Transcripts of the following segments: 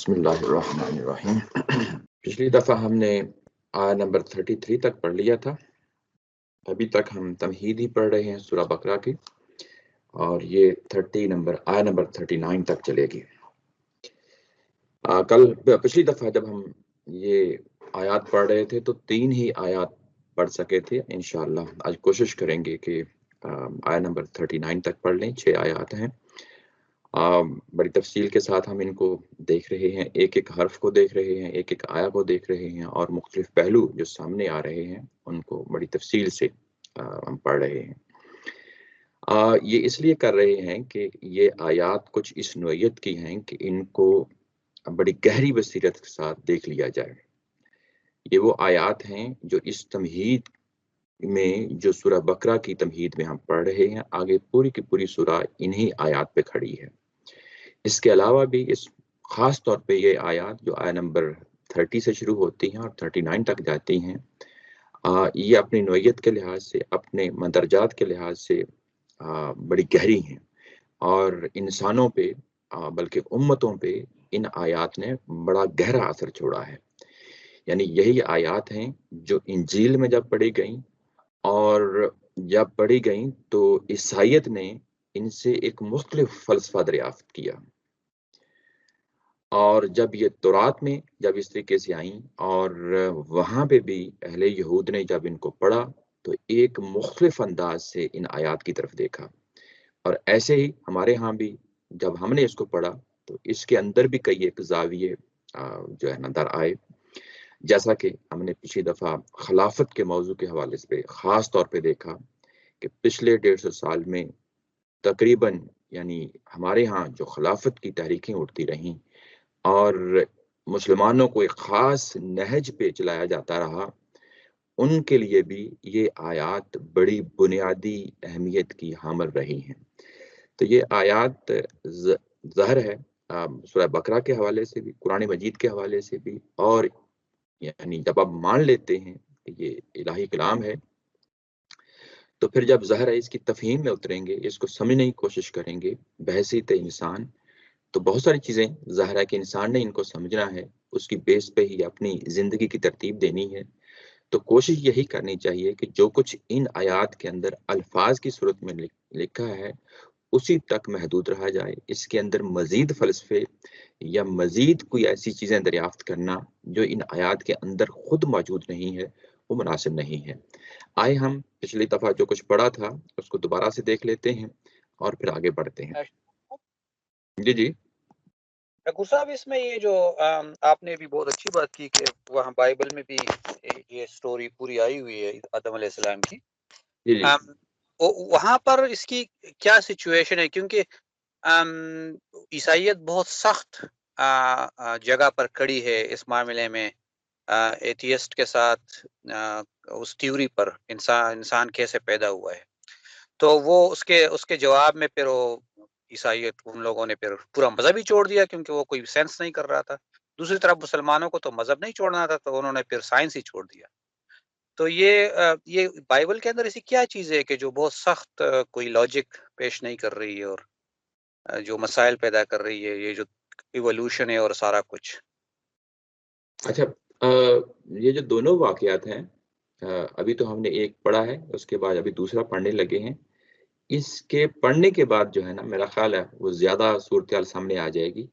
بسم اللہ الرحمن الرحیم۔ پچھلی دفعہ ہم نے آیہ نمبر 33 تک پڑھ لیا تھا۔ ابھی تک ہم تمہید ہی پڑھ رہے ہیں سورہ بقرہ کی، اور یہ آیہ نمبر 39 تک چلے گی۔ پچھلی دفعہ جب ہم یہ آیات پڑھ رہے تھے تو 3 ہی آیات پڑھ سکے تھے۔ انشاءاللہ آج کوشش کریں گے کہ آیہ نمبر 39 تک پڑھ لیں۔ 6 آیات ہیں، بڑی تفصیل کے ساتھ ہم ان کو دیکھ رہے ہیں، ایک ایک حرف کو دیکھ رہے ہیں، ایک ایک آیہ کو دیکھ رہے ہیں، اور مختلف پہلو جو سامنے آ رہے ہیں ان کو بڑی تفصیل سے ہم پڑھ رہے ہیں۔ یہ اس لیے کر رہے ہیں کہ یہ آیات کچھ اس نوعیت کی ہیں کہ ان کو بڑی گہری بصیرت کے ساتھ دیکھ لیا جائے۔ یہ وہ آیات ہیں جو اس تمہید میں، جو سورہ بقرہ کی تمہید میں ہم پڑھ رہے ہیں، آگے پوری کی پوری سورہ انہی آیات پہ کھڑی ہے۔ اس کے علاوہ بھی خاص طور پہ یہ آیات جو آیہ نمبر 30 سے شروع ہوتی ہیں اور 39 تک جاتی ہیں، یہ اپنی نوعیت کے لحاظ سے، اپنے مندرجات کے لحاظ سے بڑی گہری ہیں، اور انسانوں پہ بلکہ امتوں پہ ان آیات نے بڑا گہرا اثر چھوڑا ہے۔ یعنی یہی آیات ہیں جو انجیل میں جب پڑھی گئیں، اور جب پڑھی گئیں تو عیسائیت نے ان سے ایک مختلف فلسفہ دریافت کیا، اور جب یہ تورات میں جب اس طریقے سے آئیں اور وہاں پہ بھی اہل یہود نے جب ان کو پڑھا تو ایک مختلف انداز سے ان آیات کی طرف دیکھا، اور ایسے ہی ہمارے ہاں بھی جب ہم نے اس کو پڑھا تو اس کے اندر بھی کئی ایک زاویے جو ہے نظر آئے، جیسا کہ ہم نے پچھلی دفعہ خلافت کے موضوع کے حوالے سے خاص طور پہ دیکھا کہ پچھلے 150 سال میں تقریباً یعنی ہمارے ہاں جو خلافت کی تحریکیں اٹھتی رہیں اور مسلمانوں کو ایک خاص نہج پہ چلایا جاتا رہا، ان کے لیے بھی یہ آیات بڑی بنیادی اہمیت کی حامل رہی ہیں۔ تو یہ آیات ظاہر ہے سورہ بقرہ کے حوالے سے بھی، قرآن مجید کے حوالے سے بھی، اور یعنی جب آپ مان لیتے ہیں کہ یہ الہی کلام ہے تو پھر جب ظاہر ہے اس کی تفہیم میں اتریں گے، اس کو سمجھنے کی کوشش کریں گے بحیثیت انسان، تو بہت ساری چیزیں ظاہر ہے کہ انسان نے ان کو سمجھنا ہے، اس کی بیس پہ ہی اپنی زندگی کی ترتیب دینی ہے۔ تو کوشش یہی کرنی چاہیے کہ جو کچھ ان آیات کے اندر الفاظ کی صورت میں لکھا ہے اسی تک محدود رہا جائے۔ اس کے اندر مزید فلسفے یا مزید کوئی ایسی چیزیں دریافت کرنا جو ان آیات کے اندر خود موجود نہیں ہے وہ مناسب نہیں ہے۔ آئے ہم پچھلی دفعہ جو کچھ پڑھا تھا اس کو دوبارہ سے دیکھ لیتے ہیں اور پھر آگے بڑھتے ہیں۔ جی ڈاکٹر صاحب، اس میں یہ جو آپ نے بھی بہت اچھی بات کی کہ وہاں بائبل میں بھی یہ سٹوری پوری آئی ہوئی ہے آدم علیہ السلام کی، جی وہاں پر اس کی کیا سچویشن ہے؟ کیونکہ عیسائیت بہت سخت جگہ پر کھڑی ہے اس معاملے میں، ایتھیسٹ کے ساتھ اس تھیوری پر انسان کیسے پیدا ہوا ہے، تو وہ اس کے جواب میں پھر وہ عیسائیت ان لوگوں نے پھر پورا مذہب ہی چھوڑ دیا، کیونکہ وہ کوئی سینس نہیں کر رہا تھا۔ دوسری طرف مسلمانوں کو تو مذہب نہیں چھوڑنا تھا، تو انہوں نے پھر سائنس ہی چھوڑ دیا۔ تو یہ بائبل کے اندر ایسی کیا چیز ہے کہ جو بہت سخت کوئی لاجک پیش نہیں کر رہی ہے اور جو مسائل پیدا کر رہی ہے، یہ جو ایوولوشن ہے اور سارا کچھ؟ اچھا، یہ جو دونوں واقعات ہیں، ابھی تو ہم نے ایک پڑھا ہے، اس کے بعد ابھی دوسرا پڑھنے لگے ہیں۔ اس کے پڑھنے کے بعد جو ہے نا، میرا خیال ہے وہ زیادہ صورتحال سامنے آ جائے گی۔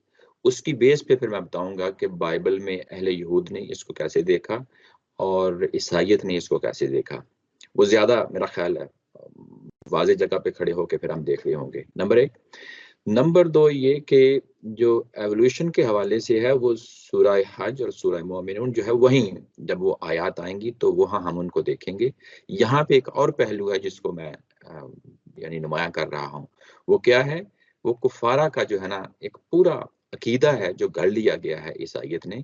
اس کی بیس پہ پھر میں بتاؤں گا کہ بائبل میں اہل یہود نے اس کو کیسے دیکھا اور عیسائیت نے اس کو کیسے دیکھا، وہ زیادہ میرا خیال ہے واضح جگہ پہ کھڑے ہو کے پھر ہم دیکھ رہے ہوں گے۔ نمبر 1۔ نمبر 2 یہ کہ جو ایوولوشن کے حوالے سے ہے وہ سورہ حج اور سورہ مومنون جو ہے وہیں جب وہ آیات آئیں گی تو وہاں ہم ان کو دیکھیں گے۔ یہاں پہ ایک اور پہلو ہے جس کو میں یعنی نمایاں کر رہا ہوں، وہ کیا ہے؟ وہ کفارہ کا جو ہے نا ایک پورا عقیدہ ہے جو گھڑ لیا گیا ہے عیسائیت نے،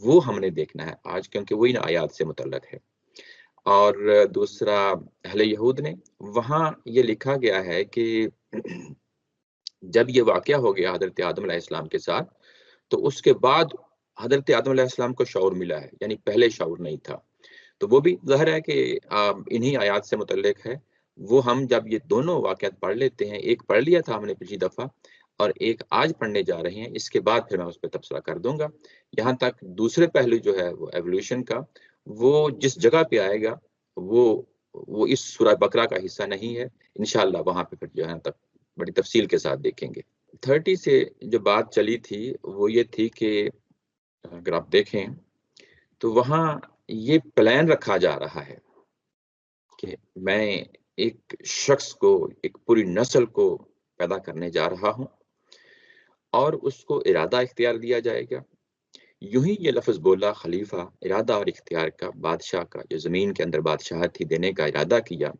وہ ہم نے دیکھنا ہے آج، کیونکہ وہ ان آیات سے متعلق ہے۔ اور دوسرا اہل یہود نے، وہاں یہ لکھا گیا ہے کہ جب یہ واقعہ ہو گیا حضرت آدم علیہ السلام کے ساتھ، تو اس کے بعد حضرت آدم علیہ السلام کو شعور ملا ہے، یعنی پہلے شعور نہیں تھا۔ تو وہ بھی ظاہر ہے کہ انہی آیات سے متعلق ہے۔ وہ ہم جب یہ دونوں واقعات پڑھ لیتے ہیں، ایک پڑھ لیا تھا ہم نے پچھلی دفعہ، اور ایک آج پڑھنے جا رہے ہیں، اس کے بعد پھر میں اس پہ تبصرہ کر دوں گا۔ یہاں تک دوسرے پہلو جو ہے وہ ایولیوشن کا، وہ جس جگہ پہ آئے گا وہ اس سورہ بقرہ کا حصہ نہیں ہے، انشاءاللہ وہاں پہ پھر جو ہے تک بڑی تفصیل کے ساتھ دیکھیں گے۔ 30 سے جو بات چلی تھی وہ یہ تھی کہ اگر آپ دیکھیں تو وہاں یہ پلان رکھا جا رہا ہے کہ میں ایک شخص کو، ایک پوری نسل کو پیدا کرنے جا رہا ہوں اور اس کو ارادہ اختیار دیا جائے گا۔ یوں ہی یہ لفظ بولا خلیفہ، ارادہ اور اختیار کا، بادشاہ کا، جو زمین کے اندر بادشاہت تھی دینے کا ارادہ کیا،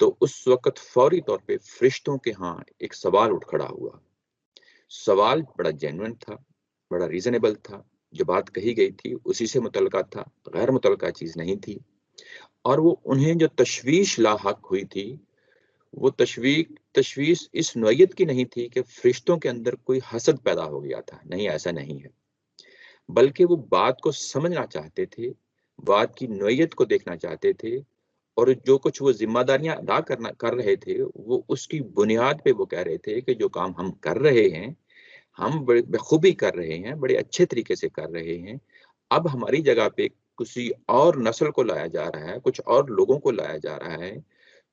تو اس وقت فوری طور پہ فرشتوں کے ہاں ایک سوال اٹھ کھڑا ہوا۔ سوال بڑا جینوئن تھا، بڑا ریزنیبل تھا، جو بات کہی گئی تھی اسی سے متعلقہ تھا، غیر متعلقہ چیز نہیں تھی۔ اور وہ انہیں جو تشویش لاحق ہوئی تھی، وہ تشویش اس نوعیت کی نہیں تھی کہ فرشتوں کے اندر کوئی حسد پیدا ہو گیا تھا، نہیں، ایسا نہیں ہے، بلکہ وہ بات کو سمجھنا چاہتے تھے، بات کی نوعیت کو دیکھنا چاہتے تھے، اور جو کچھ وہ ذمہ داریاں ادا کر رہے تھے، وہ اس کی بنیاد پہ وہ کہہ رہے تھے کہ جو کام ہم کر رہے ہیں، ہم بڑے بخوبی کر رہے ہیں، بڑے اچھے طریقے سے کر رہے ہیں، اب ہماری جگہ پہ کسی اور نسل کو لایا جا رہا ہے، کچھ اور لوگوں کو لایا جا رہا ہے،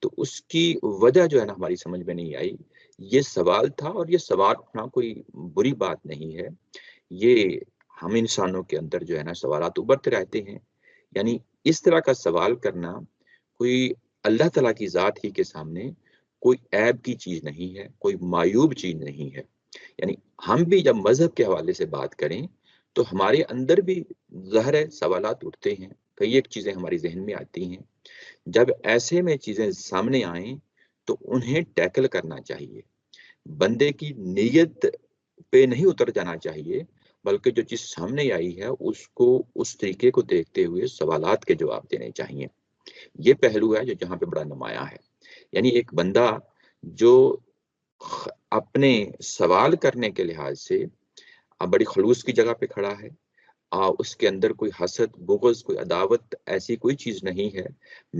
تو اس کی وجہ جو ہے نا ہماری سمجھ میں نہیں آئی۔ یہ سوال تھا، اور یہ سوال اٹھنا کوئی بری بات نہیں ہے، یہ ہم انسانوں کے اندر جو ہے نا سوالات ابھرتے رہتے ہیں۔ یعنی اس طرح کا سوال کرنا کوئی اللہ تعالیٰ کی ذات ہی کے سامنے کوئی عیب کی چیز نہیں ہے، کوئی معیوب چیز نہیں ہے۔ یعنی ہم بھی جب مذہب کے حوالے سے بات کریں تو ہمارے اندر بھی ظاہر ہے سوالات اٹھتے ہیں، کئی ایک چیزیں ہماری ذہن میں آتی ہیں۔ جب ایسے میں چیزیں سامنے آئیں تو انہیں ٹیکل کرنا چاہیے، بندے کی نیت پہ نہیں اتر جانا چاہیے، بلکہ جو چیز سامنے آئی ہے اس کو اس طریقے کو دیکھتے ہوئے سوالات کے جواب دینے چاہیے۔ یہ پہلو ہے جو جہاں پہ بڑا نمایاں ہے۔ یعنی ایک بندہ جو اپنے سوال کرنے کے لحاظ سے بڑی خلوص کی جگہ پہ کھڑا ہے، اس کے اندر کوئی حسد، بغض، کوئی عداوت، ایسی کوئی چیز نہیں ہے،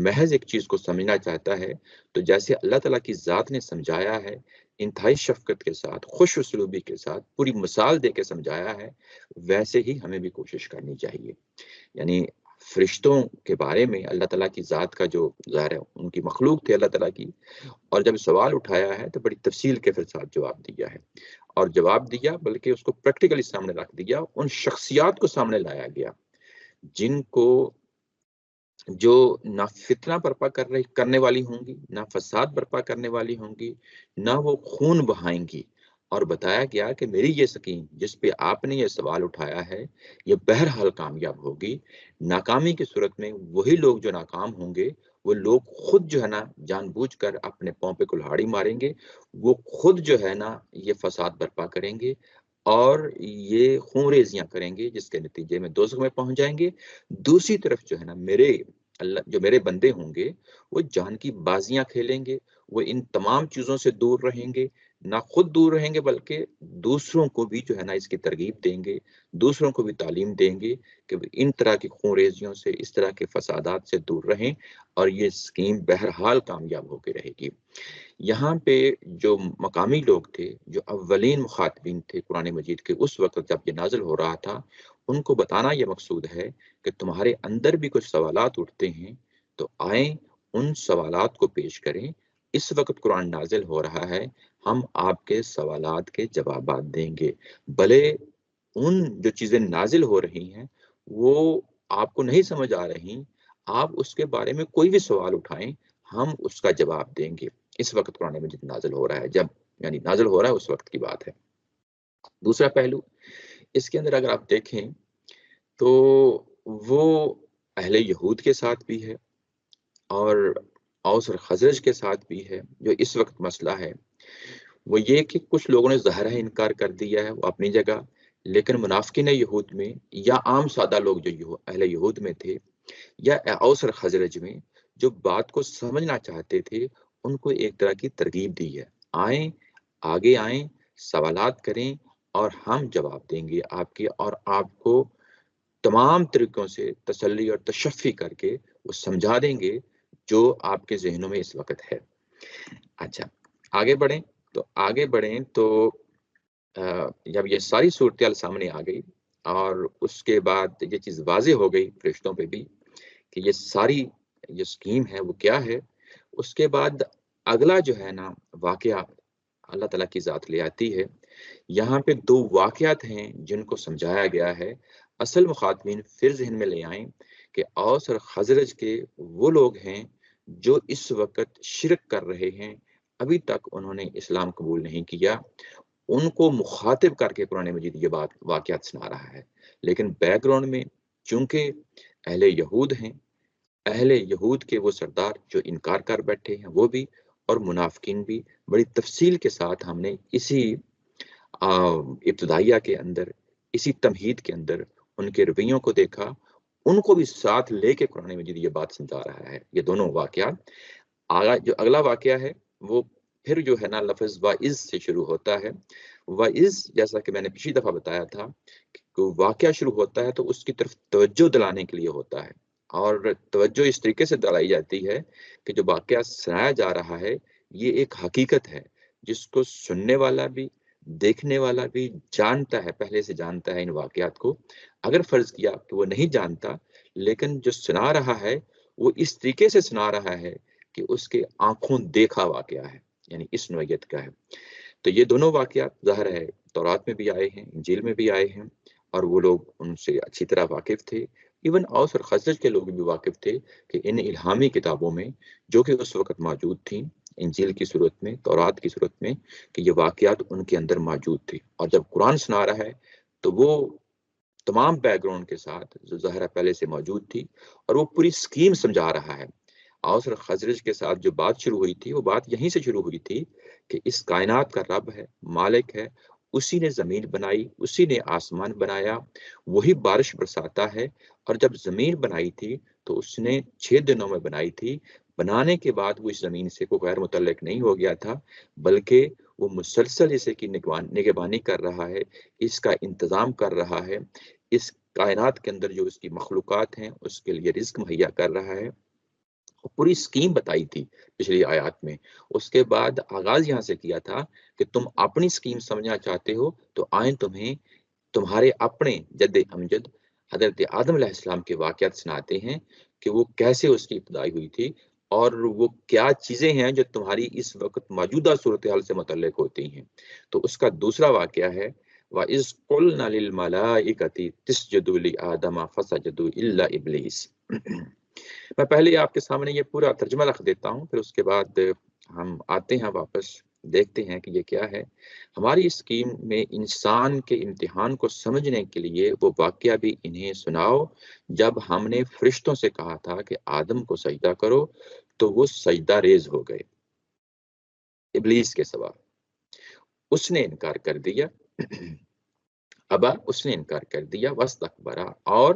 محض ایک چیز کو سمجھنا چاہتا ہے، تو جیسے اللہ تعالیٰ کی ذات نے سمجھایا ہے، انتہائی شفقت کے ساتھ، خوش اسلوبی کے ساتھ، پوری مثال دے کے سمجھایا ہے، ویسے ہی ہمیں بھی کوشش کرنی چاہیے۔ یعنی فرشتوں کے بارے میں اللہ تعالیٰ کی ذات کا جو ظاہر ہے، ان کی مخلوق تھے اللہ تعالیٰ کی، اور جب سوال اٹھایا ہے تو بڑی تفصیل کے ساتھ جواب دیا ہے، اور جواب دیا بلکہ اس کو پریکٹیکلی سامنے رکھ دیا، ان شخصیات کو سامنے لایا گیا جن کو جو نہ فتنہ برپا کرنے والی ہوں گی، نہ فساد برپا کرنے والی ہوں گی، نہ وہ خون بہائیں گی، اور بتایا گیا کہ میری یہ سکیم جس پہ آپ نے یہ سوال اٹھایا ہے یہ بہرحال کامیاب ہوگی۔ ناکامی کی صورت میں وہی لوگ جو ناکام ہوں گے، وہ لوگ خود جو ہے نا جان بوجھ کر اپنے پاؤں پہ کلہاڑی ماریں گے، وہ خود جو ہے نا یہ فساد برپا کریں گے اور یہ خون ریزیاں کریں گے، جس کے نتیجے میں دوزخ میں پہنچ جائیں گے۔ دوسری طرف جو ہے نا میرے بندے ہوں گے، وہ جان کی بازیاں کھیلیں گے، وہ ان تمام چیزوں سے دور رہیں گے، نہ خود دور رہیں گے بلکہ دوسروں کو بھی جو ہے نا اس کی ترغیب دیں گے، دوسروں کو بھی تعلیم دیں گے کہ ان طرح کی خونریزیوں سے، اس طرح کے فسادات سے دور رہیں، اور یہ اسکیم بہرحال کامیاب ہو کے رہے گی۔ یہاں پہ جو مقامی لوگ تھے، جو اولین مخاطبین تھے قرآن مجید کے اس وقت جب یہ نازل ہو رہا تھا، ان کو بتانا یہ مقصود ہے کہ تمہارے اندر بھی کچھ سوالات اٹھتے ہیں تو آئیں ان سوالات کو پیش کریں۔ اس وقت قرآن نازل ہو رہا ہے، ہم آپ کے سوالات کے جوابات دیں گے، بھلے ان جو چیزیں نازل ہو رہی ہیں وہ آپ کو نہیں سمجھ آ رہی، آپ اس کے بارے میں کوئی بھی سوال اٹھائیں، ہم اس کا جواب دیں گے۔ اس وقت قرآن مجید نازل ہو رہا ہے، جب یعنی نازل ہو رہا ہے اس وقت کی بات ہے۔ دوسرا پہلو اس کے اندر اگر آپ دیکھیں تو وہ اہل یہود کے ساتھ بھی ہے اور اوس اور خزرج کے ساتھ بھی ہے۔ جو اس وقت مسئلہ ہے وہ یہ کہ کچھ لوگوں نے ظاہر ہے انکار کر دیا ہے، وہ اپنی جگہ، لیکن منافقین یہود میں یا عام سادہ لوگ جو اہل یہود میں تھے یا اوس اور خزرج میں جو بات کو سمجھنا چاہتے تھے، ان کو ایک طرح کی ترغیب دی ہے، آئیں، آگے آئیں، سوالات کریں اور ہم جواب دیں گے آپ کے، اور آپ کو تمام طریقوں سے تسلی اور تشفی کر کے وہ سمجھا دیں گے جو آپ کے ذہنوں میں اس وقت ہے۔ اچھا آگے بڑھیں تو آگے بڑھیں تو جب یہ ساری صورتحال سامنے آ گئی اور اس کے بعد یہ چیز واضح ہو گئی فرشتوں پہ بھی کہ یہ ساری جو اسکیم ہے وہ کیا ہے، اس کے بعد اگلا جو ہے نا واقعہ اللہ تعالیٰ کی ذات لے آتی ہے۔ یہاں پہ دو واقعات ہیں جن کو سمجھایا گیا ہے۔ اصل مخاطبین پھر ذہن میں لے آئیں کہ اوس اور خزرج کے وہ لوگ ہیں جو اس وقت شرک کر رہے ہیں، ابھی تک انہوں نے اسلام قبول نہیں کیا، ان کو مخاطب کر کے قرآن مجید یہ بات واقعات سنا رہا ہے۔ لیکن بیک گراؤنڈ میں چونکہ اہل یہود ہیں، اہل یہود کے وہ سردار جو انکار کر بیٹھے ہیں وہ بھی، اور منافقین بھی، بڑی تفصیل کے ساتھ ہم نے اسی ابتدائیہ کے اندر، اسی تمہید کے اندر ان کے رویوں کو دیکھا، ان کو بھی ساتھ لے کے قرآن مجید یہ بات سمجھا رہا ہے۔ یہ دونوں واقعات جو اگلا واقعہ ہے وہ پھر جو ہے نا لفظ وَإِذْ سے شروع ہوتا ہے۔ وَإِذْ جیسا کہ میں نے پچھلی دفعہ بتایا تھا کہ واقعہ شروع ہوتا ہے تو اس کی طرف توجہ دلانے کے لیے ہوتا ہے، اور توجہ اس طریقے سے دلائی جاتی ہے کہ جو واقعہ سنایا جا رہا ہے یہ ایک حقیقت ہے جس کو سننے والا بھی، دیکھنے والا بھی جانتا ہے، پہلے سے جانتا ہے ان واقعات کو۔ اگر فرض کیا کہ وہ نہیں جانتا، لیکن جو سنا رہا ہے وہ اس طریقے سے سنا رہا ہے کہ اس کے آنکھوں دیکھا واقعہ ہے، یعنی اس نوعیت کا ہے۔ تو یہ دونوں واقعات ظاہر ہے تورات میں بھی آئے ہیں، انجیل میں بھی آئے ہیں، اور وہ لوگ ان سے اچھی طرح واقف تھے۔ ایون اوس اور خزرج کے لوگ بھی واقف تھے کہ ان الہامی کتابوں میں جو کہ اس وقت موجود تھیں، انجیل کی صورت میں، تورات کی صورت میں، کہ یہ واقعات ان کے اندر موجود تھی۔ اور جب قرآن سنا رہا ہے تو وہ تمام بیک گراؤنڈ کے ساتھ جو ظاہرہ پہلے سے موجود تھی، اور وہ پوری سکیم سمجھا رہا ہے۔ اوس اور خزرج کے ساتھ جو بات شروع ہوئی تھی وہ بات یہیں سے شروع ہوئی تھی کہ اس کائنات کا رب ہے، مالک ہے، اسی نے زمین بنائی، اسی نے آسمان بنایا، وہی بارش برساتا ہے، اور جب زمین بنائی تھی تو اس نے 6 دنوں میں بنائی تھی۔ بنانے کے بعد وہ اس زمین سے کوئی غیر متعلق نہیں ہو گیا تھا، بلکہ وہ مسلسل اسے کی نگہبانی کر رہا ہے، اس کا انتظام کر رہا ہے، اس کائنات کے اندر جو اس کی مخلوقات ہیں اس کے لیے رزق مہیا کر رہا ہے۔ پوری سکیم بتائی تھی پچھلی آیات میں۔ اس کے بعد آغاز یہاں سے کیا تھا کہ تم اپنی سکیم سمجھنا چاہتے ہو تو آئیں تمہیں تمہارے اپنے جد امجد حضرت آدم علیہ السلام کے واقعات سناتے ہیں کہ وہ کیسے اس کی ابتدائی ہوئی تھی، اور وہ کیا چیزیں ہیں جو تمہاری اس وقت موجودہ صورتحال سے متعلق ہوتی ہیں۔ تو اس کا دوسرا واقعہ ہے وَإِذْ قُلْنَا لِلْمَلَائِكَةِ اسْجُدُوا لِآدَمَ فَسَجَدُوا إِلَّا إِبْلِيسَ۔ میں پہلے آپ کے سامنے یہ پورا ترجمہ رکھ دیتا ہوں، پھر اس کے بعد ہم آتے ہیں واپس، دیکھتے ہیں کہ یہ کیا ہے۔ ہماری اسکیم میں انسان کے امتحان کو سمجھنے کے لیے وہ واقعہ بھی انہیں سناؤ جب ہم نے فرشتوں سے کہا تھا کہ آدم کو سجدہ کرو تو وہ سجدہ ریز ہو گئے ابلیس کے سوا۔ اس نے انکار کر دیا، ابا، اس نے انکار کر دیا، واستکبرا، اور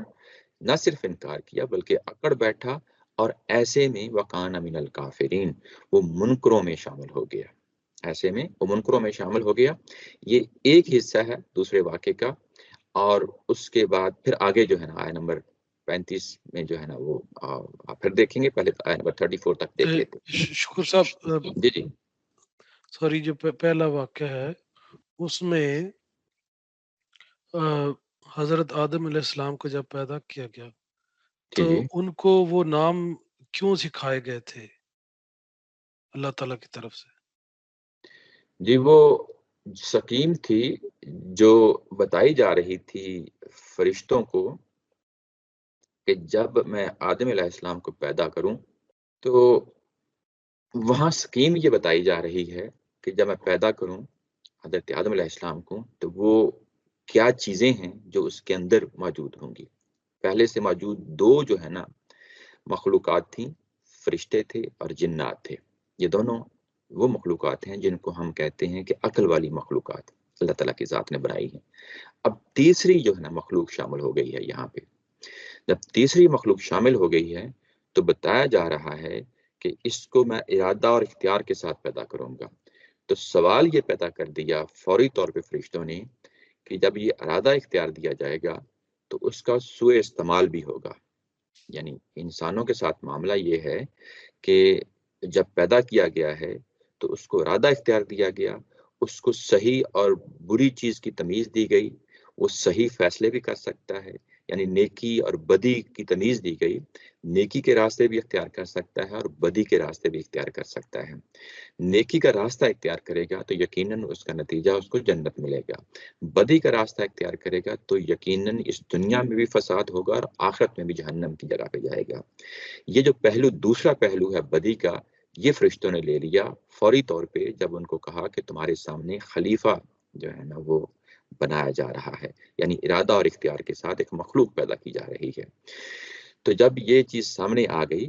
نہ صرف انکار کیا بلکہ اکڑ بیٹھا، اور ایسے میں وکان من الکافرین، وہ منکروں میں شامل ہو گیا۔ ایسے میں وہ منکروں میں شامل ہو گیا۔ یہ ایک حصہ ہے دوسرے واقعے کا، اور اس کے بعد پھر آگے جو ہے نا آیت نمبر 35 میں جو ہے نا وہ پھر دیکھیں گے۔ پہلے آیت نمبر 34 تک دیکھ لیتے ہیں۔ شکر صاحب، جی جی سوری، جو پہلا واقعہ ہے اس میں حضرت آدم علیہ السلام کو جب پیدا کیا گیا تو جی ان کو وہ نام کیوں سکھائے گئے تھے اللہ تعالیٰ کی طرف سے؟ جی، وہ سکیم تھی جو بتائی جا رہی تھی فرشتوں کو کہ جب میں آدم علیہ السلام کو پیدا کروں تو وہاں سکیم یہ بتائی جا رہی ہے کہ جب میں پیدا کروں حضرت آدم علیہ السلام کو تو وہ کیا چیزیں ہیں جو اس کے اندر موجود ہوں گی۔ پہلے سے موجود دو جو ہے نا مخلوقات تھیں، فرشتے تھے اور جنات تھے۔ یہ دونوں وہ مخلوقات ہیں جن کو ہم کہتے ہیں کہ عقل والی مخلوقات اللہ تعالیٰ کی ذات نے بنائی ہیں۔ اب تیسری جو ہے نا مخلوق شامل ہو گئی ہے یہاں پہ۔ جب تیسری مخلوق شامل ہو گئی ہے تو بتایا جا رہا ہے کہ اس کو میں ارادہ اور اختیار کے ساتھ پیدا کروں گا۔ تو سوال یہ پیدا کر دیا فوری طور پہ فرشتوں نے کہ جب یہ ارادہ اختیار دیا جائے گا تو اس کا سوء استعمال بھی ہوگا۔ یعنی انسانوں کے ساتھ معاملہ یہ ہے کہ جب پیدا کیا گیا ہے تو اس کو ارادہ اختیار دیا گیا، اس کو صحیح اور بری چیز کی تمیز دی گئی، وہ صحیح فیصلے بھی کر سکتا ہے، یعنی نیکی اور بدی کی تمیز دی گئی، نیکی کے راستے بھی اختیار کر سکتا ہے اور بدی کے راستے بھی اختیار کر سکتا ہے۔ نیکی کا راستہ اختیار کرے گا تو یقیناً اس کا نتیجہ اس کو جنت ملے گا، بدی کا راستہ اختیار کرے گا تو یقیناً اس دنیا میں بھی فساد ہوگا اور آخرت میں بھی جہنم کی جگہ پہ جائے گا۔ یہ جو پہلو، دوسرا پہلو ہے بدی کا، یہ فرشتوں نے لے لیا فوری طور پہ جب ان کو کہا کہ تمہارے سامنے خلیفہ جو ہے نا وہ بنایا جا رہا ہے، یعنی ارادہ اور اختیار کے ساتھ ایک مخلوق پیدا کی جا رہی ہے۔ تو جب یہ چیز سامنے آ گئی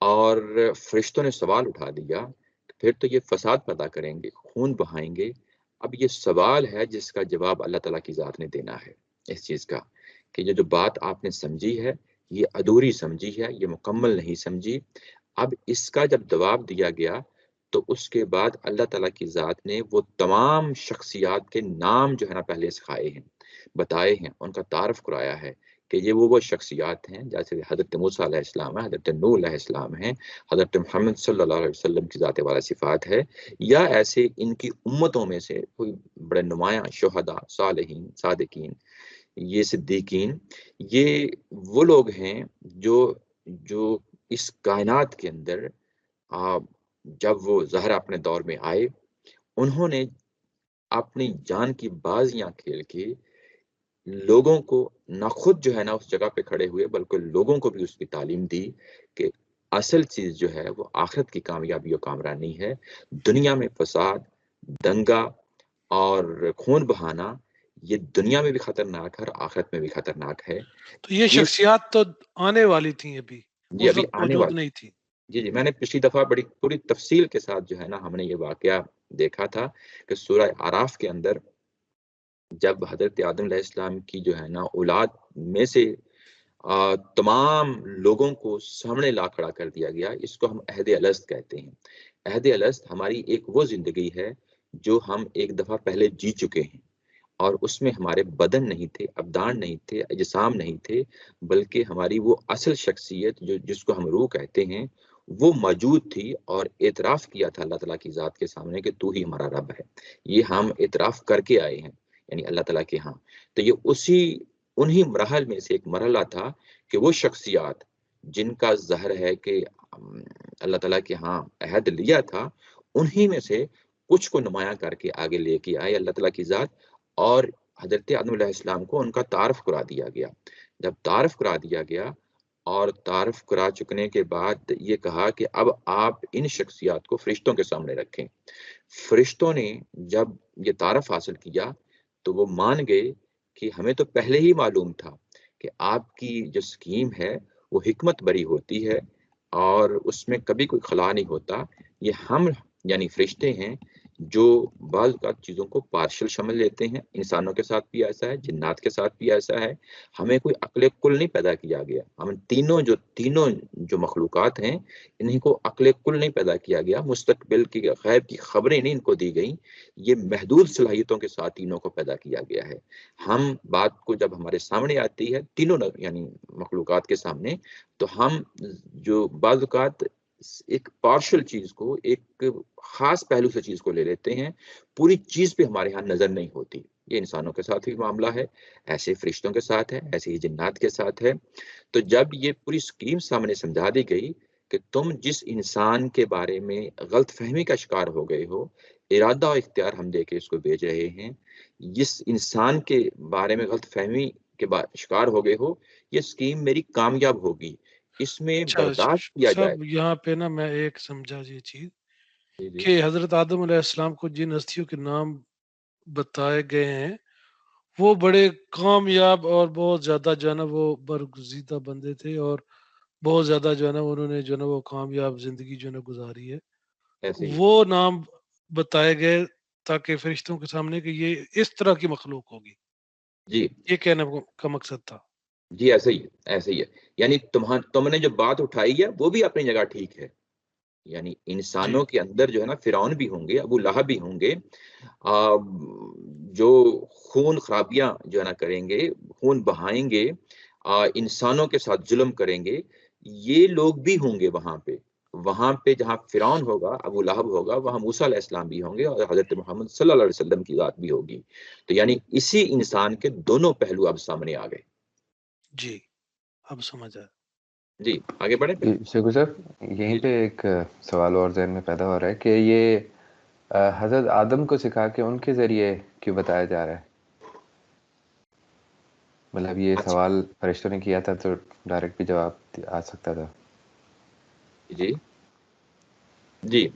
اور فرشتوں نے سوال اٹھا دیا، پھر تو یہ فساد پیدا کریں گے، خون بہائیں گے۔ اب یہ سوال ہے جس کا جواب اللہ تعالیٰ کی ذات نے دینا ہے اس چیز کا، کہ یہ جو بات آپ نے سمجھی ہے یہ ادھوری سمجھی ہے، یہ مکمل نہیں سمجھی۔ اب اس کا جب جواب دیا گیا تو اس کے بعد اللہ تعالیٰ کی ذات نے وہ تمام شخصیات کے نام جو ہے نا پہلے سکھائے ہیں، بتائے ہیں، ان کا تعارف کرایا ہے کہ یہ وہ شخصیات ہیں جیسے حضرت موسیٰ علیہ السلام ہے، حضرت نوح علیہ السلام ہے، حضرت محمد صلی اللہ علیہ وسلم کی ذات والا صفات ہے، یا ایسے ان کی امتوں میں سے کوئی بڑے نمایاں شہداء، صالحین، صادقین، یہ صدیقین، یہ وہ لوگ ہیں جو اس کائنات کے اندر جب وہ ظاہر اپنے دور میں آئے، انہوں نے اپنی جان کی بازیاں کھیل کے لوگوں کو نہ خود جو ہے نا اس جگہ پہ کھڑے ہوئے بلکہ لوگوں کو بھی اس کی تعلیم دی کہ اصل چیز جو ہے وہ آخرت کی کامیابی و کامرانی ہے۔ دنیا میں فساد، دنگا اور خون بہانا یہ دنیا میں بھی خطرناک ہے اور آخرت میں بھی خطرناک ہے۔ تو یہ شخصیات تو آنے والی تھیں، ابھی جی اس ابھی وقت آنے موجود والی، نہیں تھی۔ جی میں نے پچھلی دفعہ بڑی پوری تفصیل کے ساتھ جو ہے نا ہم نے یہ واقعہ دیکھا تھا کہ سورہ اعراف کے اندر جب حضرت آدم علیہ السلام کی جو ہے نا اولاد میں سے تمام لوگوں کو سامنے لا کھڑا کر دیا گیا، اس کو ہم عہد الست کہتے ہیں۔ عہد الست ہماری ایک وہ زندگی ہے جو ہم ایک دفعہ پہلے جی چکے ہیں، اور اس میں ہمارے بدن نہیں تھے، ابدان نہیں تھے، اجسام نہیں تھے، بلکہ ہماری وہ اصل شخصیت جس کو ہم روح کہتے ہیں وہ موجود تھی، اور اعتراف کیا تھا اللہ تعالیٰ کی ذات کے سامنے کہ تو ہی ہمارا رب ہے۔ یہ ہم اعتراف کر کے آئے ہیں یعنی اللہ تعالیٰ کے ہاں۔ تو یہ انہی مراحل میں سے ایک مرحلہ تھا کہ وہ شخصیات جن کا ظاہر ہے کہ اللہ تعالیٰ کے ہاں عہد لیا تھا، انہی میں سے کچھ کو نمایاں کر کے آگے لے کے آئے اللہ تعالیٰ کی ذات، اور حضرت آدم علیہ السلام کو ان کا تعارف کرا دیا گیا۔ جب تعارف کرا دیا گیا اور تعارف کرا چکنے کے بعد یہ کہا کہ اب آپ ان شخصیات کو فرشتوں کے سامنے رکھیں۔ فرشتوں نے جب یہ تعارف حاصل کیا تو وہ مان گئے کہ ہمیں تو پہلے ہی معلوم تھا کہ آپ کی جو سکیم ہے وہ حکمت بری ہوتی ہے اور اس میں کبھی کوئی خلا نہیں ہوتا۔ یہ ہم یعنی فرشتے ہیں جو بعض اوقات چیزوں کو پارشل شامل لیتے ہیں، انسانوں کے ساتھ بھی ایسا ہے، جنات کے ساتھ بھی ایسا ہے۔ ہمیں کوئی عقل کل نہیں پیدا کیا گیا، ہم تینوں جو مخلوقات ہیں انہیں کو عقل کل نہیں پیدا کیا گیا، مستقبل کی غیب کی خبریں نہیں ان کو دی گئیں، یہ محدود صلاحیتوں کے ساتھ تینوں کو پیدا کیا گیا ہے۔ ہم بات کو جب ہمارے سامنے آتی ہے تینوں یعنی مخلوقات کے سامنے، تو ہم جو بعض اوقات ایک پارشل چیز کو، ایک خاص پہلو سے چیز کو لے لیتے ہیں، پوری چیز پہ ہمارے ہاں نظر نہیں ہوتی۔ یہ انسانوں کے ساتھ بھی معاملہ ہے، ایسے فرشتوں کے ساتھ ہے، ایسے ہی جنات کے ساتھ ہے۔ تو جب یہ پوری سکیم سامنے سمجھا دی گئی کہ تم جس انسان کے بارے میں غلط فہمی کا شکار ہو گئے ہو، ارادہ اور اختیار ہم دے کے اس کو بھیج رہے ہیں، جس انسان کے بارے میں غلط فہمی کے شکار ہو گئے ہو، یہ سکیم میری کامیاب ہوگی، اس میں برداشت کیا جائے۔ سب یہاں پہ نا میں ایک سمجھا یہ چیز جی جی کہ حضرت آدم علیہ السلام کو جن ہستیوں کے نام بتائے گئے ہیں وہ بڑے کامیاب اور بہت زیادہ جو ہے نا وہ برگزیدہ بندے تھے، اور بہت زیادہ جو ہے نا انہوں نے جو ہے نا وہ کامیاب زندگی جو ہے نا گزاری ہے۔ ایسے ہی وہ نام بتائے گئے تاکہ فرشتوں کے سامنے کہ یہ اس طرح کی مخلوق ہوگی، جی یہ کہنے کا مقصد تھا۔ جی ایسے ہی ہے یعنی تم نے جو بات اٹھائی ہے وہ بھی اپنی جگہ ٹھیک ہے، یعنی جی انسانوں کے اندر جو ہے نا فرعون بھی ہوں گے، ابو لہب بھی ہوں گے، جو خون خرابیاں جو ہے نا کریں گے، خون بہائیں گے، انسانوں کے ساتھ ظلم کریں گے، یہ لوگ بھی ہوں گے وہاں پہ، وہاں پہ جہاں فرعون ہوگا، ابو لہب ہوگا، وہاں موسیٰ علیہ السلام بھی ہوں گے اور حضرت محمد صلی اللہ علیہ وسلم کی ذات بھی ہوگی. تو یعنی اسی انسان کے دونوں پہلو اب سامنے آ گئے. جی اب سمجھ آیا. جی آگے بڑھیں پھر. شکر صاحب یہیں جی پہ ایک سوال اور ذہن میں پیدا ہو رہا ہے کہ یہ حضرت آدم کو سکھا کے ان کے ذریعے کیوں بتایا جا رہا ہے؟ مطلب یہ اچھا سوال فرشتوں نے کیا تھا تو ڈائریکٹ بھی جواب آ سکتا تھا. جی جی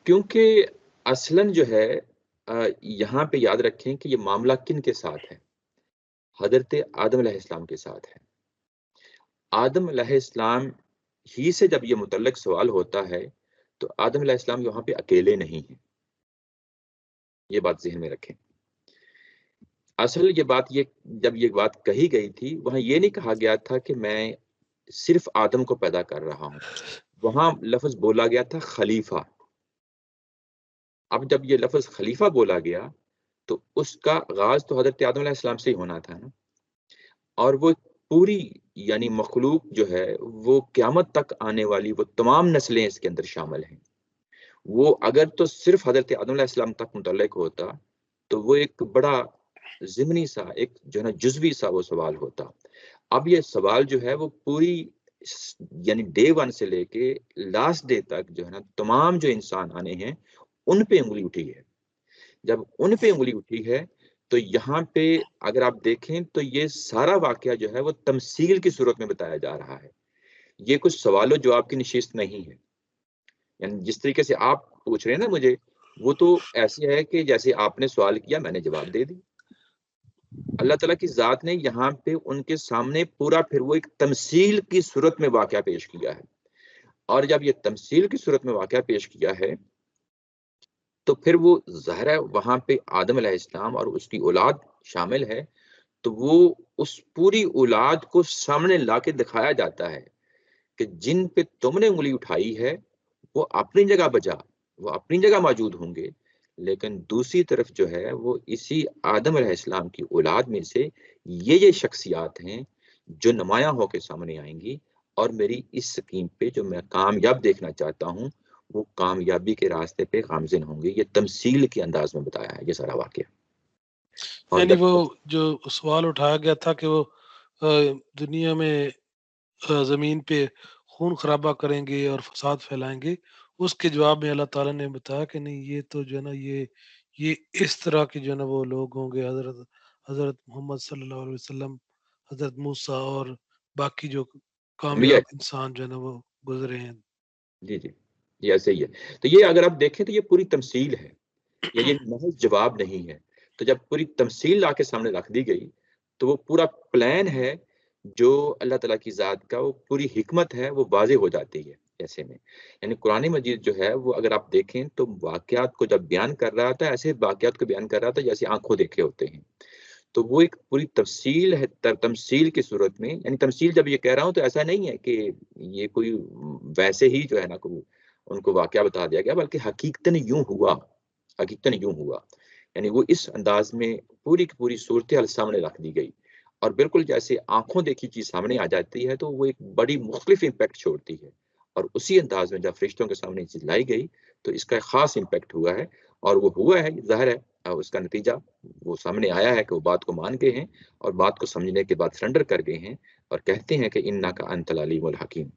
کیونکہ اصلاً جو ہے یہاں پہ یاد رکھیں کہ یہ معاملہ کن کے ساتھ ہے؟ حضرت آدم علیہ السلام کے ساتھ ہے. آدم علیہ السلام ہی سے جب یہ متعلق سوال ہوتا ہے تو آدم علیہ السلام یہاں پہ اکیلے نہیں ہیں. یہ بات ذہن میں رکھیں. اصل یہ جب یہ بات کہی گئی تھی وہاں یہ نہیں کہا گیا تھا کہ میں صرف آدم کو پیدا کر رہا ہوں، وہاں لفظ بولا گیا تھا خلیفہ. اب جب یہ لفظ خلیفہ بولا گیا تو اس کا آغاز تو حضرت آدم علیہ السلام سے ہی ہونا تھا نا. اور وہ پوری یعنی مخلوق جو ہے وہ قیامت تک آنے والی وہ تمام نسلیں اس کے اندر شامل ہیں. وہ اگر تو صرف حضرت آدم علیہ السلام تک متعلق ہوتا تو وہ ایک بڑا ضمنی سا ایک جو ہے نا جزوی سا وہ سوال ہوتا. اب یہ سوال جو ہے وہ پوری یعنی ڈے ون سے لے کے لاسٹ ڈے تک جو ہے نا تمام جو انسان آنے ہیں ان پہ انگلی اٹھی ہے. جب ان پہ انگلی اٹھی ہے تو یہاں پہ اگر آپ دیکھیں تو یہ سارا واقعہ جو ہے وہ تمثیل کی صورت میں بتایا جا رہا ہے. یہ کچھ سوال و جواب کی نشست نہیں ہے. یعنی جس طریقے سے آپ پوچھ رہے ہیں نا مجھے، وہ تو ایسے ہے کہ جیسے آپ نے سوال کیا میں نے جواب دے دی. اللہ تعالیٰ کی ذات نے یہاں پہ ان کے سامنے پورا پھر وہ ایک تمثیل کی صورت میں واقعہ پیش کیا ہے. اور جب یہ تمثیل کی صورت میں واقعہ پیش کیا ہے تو پھر وہ ظاہر ہے وہاں پہ آدم علیہ السلام اور اس کی اولاد شامل ہے. تو وہ اس پوری اولاد کو سامنے لا کے دکھایا جاتا ہے کہ جن پہ تم نے انگلی اٹھائی ہے وہ اپنی جگہ بجا، وہ اپنی جگہ موجود ہوں گے، لیکن دوسری طرف جو ہے وہ اسی آدم علیہ السلام کی اولاد میں سے یہ شخصیات ہیں جو نمایاں ہو کے سامنے آئیں گی اور میری اس سکیم پہ جو میں کامیاب دیکھنا چاہتا ہوں وہ کامیابی کے راستے پہ گامزن ہوں گے. یہ تمثیل کے انداز میں بتایا ہے یہ سارا واقعہ. اور یعنی وہ جو سوال اٹھایا گیا تھا کہ وہ دنیا میں زمین پہ خون خرابہ کریں گے اور فساد پھیلائیں گے، اس کے جواب میں اللہ تعالیٰ نے بتایا کہ نہیں، یہ تو جو ہے نا یہ اس طرح کے جو ہے نا وہ لوگ ہوں گے، حضرت محمد صلی اللہ علیہ وسلم، حضرت موسیٰ اور باقی جو کامیاب انسان جو ہے نا وہ گزرے ہیں. جی جی یہ ایسے ہی ہے. تو یہ اگر آپ دیکھیں تو یہ پوری تمثیل ہے، یہ محض جواب نہیں ہے. تو جب پوری تمثیل لا کے سامنے رکھ دی گئی تو وہ پورا پلان ہے جو اللہ تعالیٰ کی ذات کا وہ پوری حکمت ہے وہ واضح ہو جاتی ہے ایسے میں. یعنی قرآن مجید جو ہے وہ اگر آپ دیکھیں تو واقعات کو جب بیان کر رہا تھا ایسے واقعات کو بیان کر رہا تھا جیسے آنکھوں دیکھے ہوتے ہیں. تو وہ ایک پوری تفصیل ہے تمثیل کی صورت میں. یعنی تمثیل جب یہ کہہ رہا ہوں تو ایسا نہیں ہے کہ یہ کوئی ویسے ہی جو ہے نا ان کو واقعہ بتا دیا گیا، بلکہ حقیقتاً یوں ہوا. یعنی وہ اس انداز میں پوری کی پوری صورتحال سامنے رکھ دی گئی. اور بالکل جیسے آنکھوں دیکھی چیز سامنے آ جاتی ہے تو وہ ایک بڑی مختلف امپیکٹ چھوڑتی ہے. اور اسی انداز میں جب فرشتوں کے سامنے چیز لائی گئی تو اس کا ایک خاص امپیکٹ ہوا ہے. اور وہ ہوا ہے ظاہر ہے اس کا نتیجہ وہ سامنے آیا ہے کہ وہ بات کو مان گئے ہیں اور بات کو سمجھنے کے بعد سرنڈر کر گئے ہیں اور کہتے ہیں کہ انک انت العلیم الحکیم.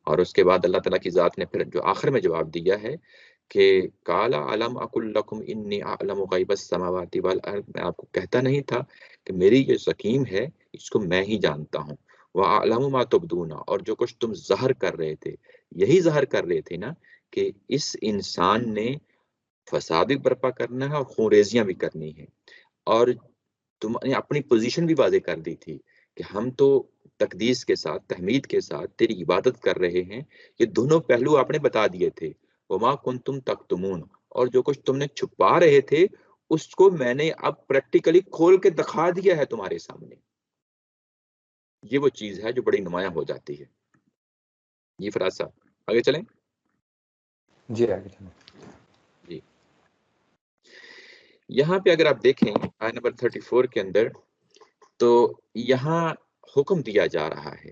اور اس کے بعد اللہ تعالیٰ کی ذات نے پھر جو آخر میں جواب دیا ہے کہ قال الم اقل لکم انی اعلم غیب السماوات والارض، میں آپ کو کہتا نہیں تھا کہ میری یہ سکیم ہے اس کو میں ہی جانتا ہوں. واعلم ما تبدون، اور جو کچھ تم ظاہر کر رہے تھے یہی ظاہر کر رہے تھے نا کہ اس انسان نے فساد بھی برپا کرنا ہے اور خونریزیاں بھی کرنی ہے. اور تم نے اپنی پوزیشن بھی واضح کر دی تھی کہ ہم تو تقدیس کے ساتھ تحمید کے ساتھ تیری عبادت کر رہے ہیں. یہ دونوں پہلو آپ نے بتا دیے تھے. وما کنتم تکتمون، اور جو کچھ تم نے چھپا رہے تھے اس کو میں نے اب پریکٹیکلی کھول کے دکھا دیا ہے تمہارے سامنے. یہ وہ چیز ہے جو بڑی نمایاں ہو جاتی ہے. جی فراز صاحب آگے چلیں. جی آگے چلیں. جی یہاں پہ اگر آپ دیکھیں آیت نمبر 34 کے اندر تو یہاں حکم دیا جا رہا ہے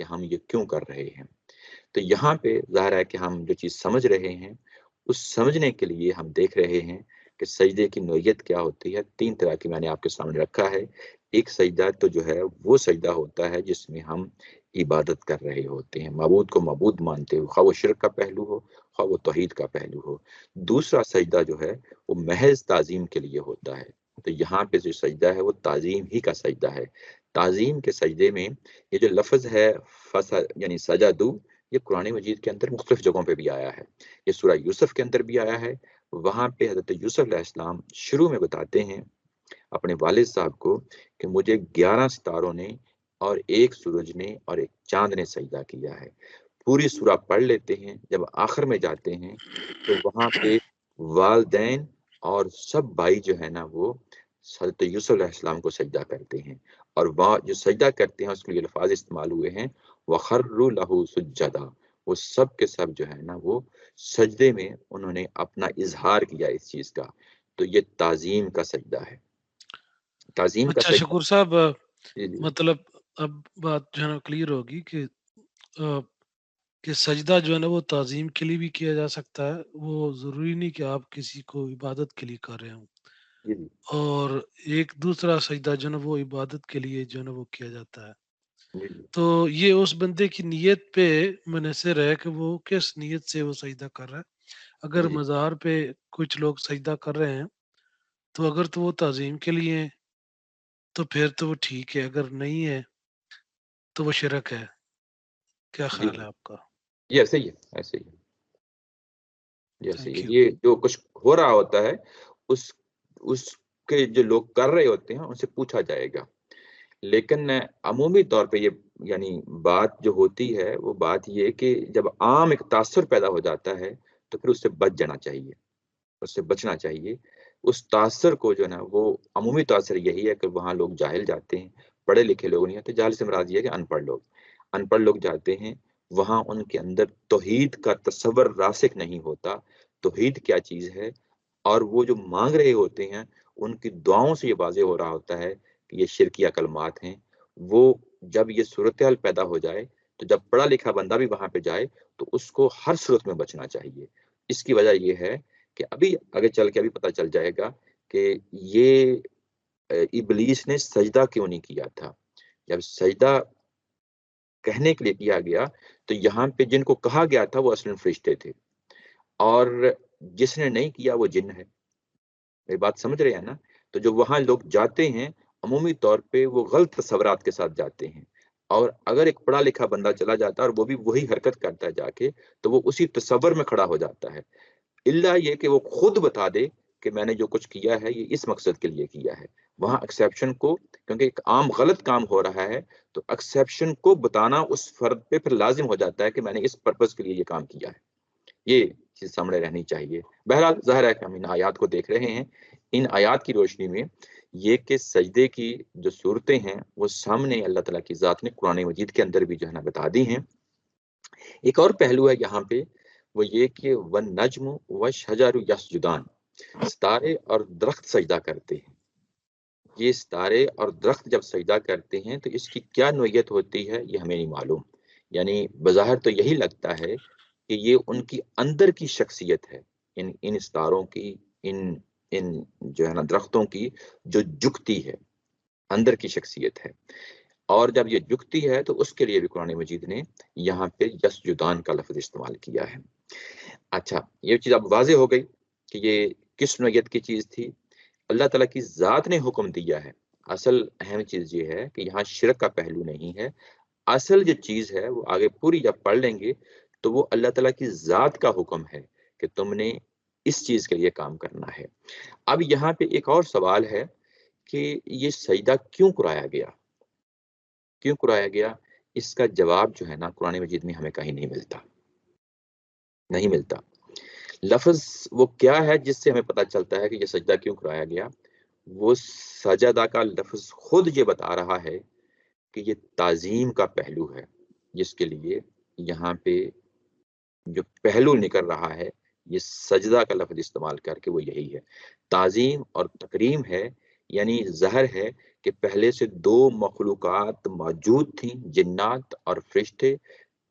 کہ ہم یہ کیوں کر رہے ہیں. تو یہاں پہ ظاہر ہے کہ ہم جو چیز سمجھ رہے ہیں اس سمجھنے کے لیے ہم دیکھ رہے ہیں کہ سجدے کی نوعیت کیا ہوتی ہے. 3 طرح کی میں نے آپ کے سامنے رکھا ہے. ایک سجدہ تو جو ہے وہ سجدہ ہوتا ہے جس میں ہم عبادت کر رہے ہوتے ہیں، معبود کو معبود مانتے ہو، خواہ وہ شرک کا پہلو ہو خواہ وہ توحید کا پہلو ہو. دوسرا سجدہ جو ہے وہ محض تعظیم کے لیے ہوتا ہے. تو یہاں پہ جو سجدہ ہے وہ تعظیم ہی کا سجدہ ہے. تعظیم کے سجدے میں یہ جو لفظ ہے یعنی سجدو، یہ قرآن مجید کے اندر مختلف جگہوں پہ بھی آیا ہے. یہ سورہ یوسف کے اندر بھی آیا ہے. وہاں پہ حضرت یوسف علیہ السلام شروع میں بتاتے ہیں اپنے والد صاحب کو کہ مجھے 11 ستاروں نے اور 1 سورج نے اور 1 چاند نے سجدہ کیا ہے. پوری سورہ پڑھ لیتے ہیں. جب آخر میں جاتے ہیں تو وہاں پہ والدین اور سب بھائی جو ہے نا وہ حضرت یوسف علیہ السلام کو سجدہ کرتے ہیں، اور وہاں جو سجدہ کرتے ہیں اس کے لیے الفاظ استعمال ہوئے ہیں وَخَرُّوا لَهُ سُجَّدًا. وہ سب کے سب جو ہے نا وہ سجدے میں انہوں نے اپنا اظہار کیا اس چیز کا. تو یہ تعظیم کا سجدہ ہے. تعظیم کا اچھا سجدہ. شکور صاحب، جی جی مطلب اب بات جو ہے نا کلیئر ہوگی کہ سجدہ جو ہے نا وہ تعظیم کے لیے بھی کیا جا سکتا ہے، وہ ضروری نہیں کہ آپ کسی کو عبادت کے لیے کر رہے ہوں. جی جی اور ایک دوسرا سجدہ جو ہے نا وہ عبادت کے لیے جو ہے نا وہ کیا جاتا ہے. جی جی تو یہ اس بندے کی نیت پہ منحصر ہے کہ وہ کس نیت سے وہ سجدہ کر رہا ہے. اگر جی مزار پہ کچھ لوگ سجدہ کر رہے ہیں تو اگر تو وہ تعظیم کے لیے ہیں تو پھر تو وہ ٹھیک ہے، اگر نہیں ہے تو وہ شرک ہے. کیا جی خیال ہے آپ کا؟ یہ ایسے ہی ہے، ایسے ہی ہے، یہ ایسے ہی تھینک ہے. یو. یہ جو کچھ ہو رہا ہوتا ہے اس اس کے جو لوگ کر رہے ہوتے ہیں ان سے پوچھا جائے گا. لیکن عمومی طور پہ یہ یعنی بات جو ہوتی ہے وہ بات یہ کہ جب عام ایک تاثر پیدا ہو جاتا ہے تو پھر اس سے بچ جانا چاہیے، اس سے بچنا چاہیے. اس تاثر کو جو ہے نا وہ عمومی تاثر یہی ہے کہ وہاں لوگ جاہل جاتے ہیں، پڑھے لکھے لوگ نہیں آتے. جاہل سے مراد یہ ہے کہ ان پڑھ لوگ جاتے ہیں. وہاں ان کے اندر توحید کا تصور راسخ نہیں ہوتا. توحید کیا چیز ہے اور وہ جو مانگ رہے ہوتے ہیں ان کی دعاؤں سے یہ واضح ہو رہا ہوتا ہے کہ یہ شرکیہ کلمات ہیں. وہ جب یہ صورتحال پیدا ہو جائے تو جب پڑھا لکھا بندہ بھی وہاں پہ جائے تو اس کو ہر صورت میں بچنا چاہیے. اس کی وجہ یہ ہے کہ ابھی آگے چل کے ابھی پتہ چل جائے گا کہ یہ ابلیس نے سجدہ کیوں نہیں کیا تھا. جب سجدہ کہنے کے لیے کیا گیا تو یہاں پہ جن کو کہا گیا تھا وہ اصلاً فرشتے تھے، اور جس نے نہیں کیا وہ جن ہے. میری بات سمجھ رہے ہیں نا؟ تو جو وہاں لوگ جاتے ہیں عمومی طور پہ وہ غلط تصورات کے ساتھ جاتے ہیں، اور اگر ایک پڑھا لکھا بندہ چلا جاتا ہے اور وہ بھی وہی حرکت کرتا ہے جا کے تو وہ اسی تصور میں کھڑا ہو جاتا ہے. الا یہ کہ وہ خود بتا دے کہ میں نے جو کچھ کیا ہے یہ اس مقصد کے لیے کیا ہے. وہاں ایکسیپشن کو، کیونکہ ایک عام غلط کام ہو رہا ہے تو ایکسیپشن کو بتانا اس فرد پہ پھر لازم ہو جاتا ہے کہ میں نے اس پرپس کے لیے یہ کام کیا ہے. یہ چیز سامنے رہنی چاہیے. بہرحال ظاہر ہے کہ ہم ان آیات کو دیکھ رہے ہیں. ان آیات کی روشنی میں یہ کہ سجدے کی جو صورتیں ہیں وہ سامنے اللہ تعالیٰ کی ذات نے قرآن مجید کے اندر بھی جو ہے نا بتا دی ہیں. ایک اور پہلو ہے یہاں پہ، وہ یہ کہ وَالنَّجْمُ وَالشَّجَرُ يَسْجُدَانِ، ستارے اور درخت سجدہ کرتے ہیں. یہ ستارے اور درخت جب سجدہ کرتے ہیں تو اس کی کیا نوعیت ہوتی ہے یہ ہمیں نہیں معلوم. یعنی بظاہر تو یہی لگتا ہے کہ یہ ان کی اندر کی شخصیت ہے، ان ستاروں کی، ان جو ہے نا درختوں کی جو جھکتی ہے، اندر کی شخصیت ہے. اور جب یہ جھکتی ہے تو اس کے لیے بھی قرآن مجید نے یہاں پہ یسجدان کا لفظ استعمال کیا ہے. اچھا، یہ چیز اب واضح ہو گئی کہ یہ کس نوعیت کی چیز تھی. اللہ تعالیٰ کی ذات نے حکم دیا ہے. اصل اہم چیز یہ ہے کہ یہاں شرک کا پہلو نہیں ہے. اصل جو چیز ہے وہ آگے پوری جب پڑھ لیں گے تو وہ اللہ تعالیٰ کی ذات کا حکم ہے کہ تم نے اس چیز کے لیے کام کرنا ہے. اب یہاں پہ ایک اور سوال ہے کہ یہ سجدہ کیوں کرایا گیا، کیوں کرایا گیا؟ اس کا جواب جو ہے نا قرآن مجید میں ہمیں کہیں نہیں ملتا. لفظ وہ کیا ہے جس سے ہمیں پتہ چلتا ہے کہ یہ سجدہ کیوں کرایا گیا؟ وہ سجدہ کا لفظ خود یہ بتا رہا ہے کہ یہ تعظیم کا پہلو ہے، جس کے لیے یہاں پہ جو پہلو نکل رہا ہے یہ سجدہ کا لفظ استعمال کر کے وہ یہی ہے. تعظیم اور تکریم ہے، یعنی ظاہر ہے کہ پہلے سے 2 مخلوقات موجود تھیں، جنات اور فرشتے،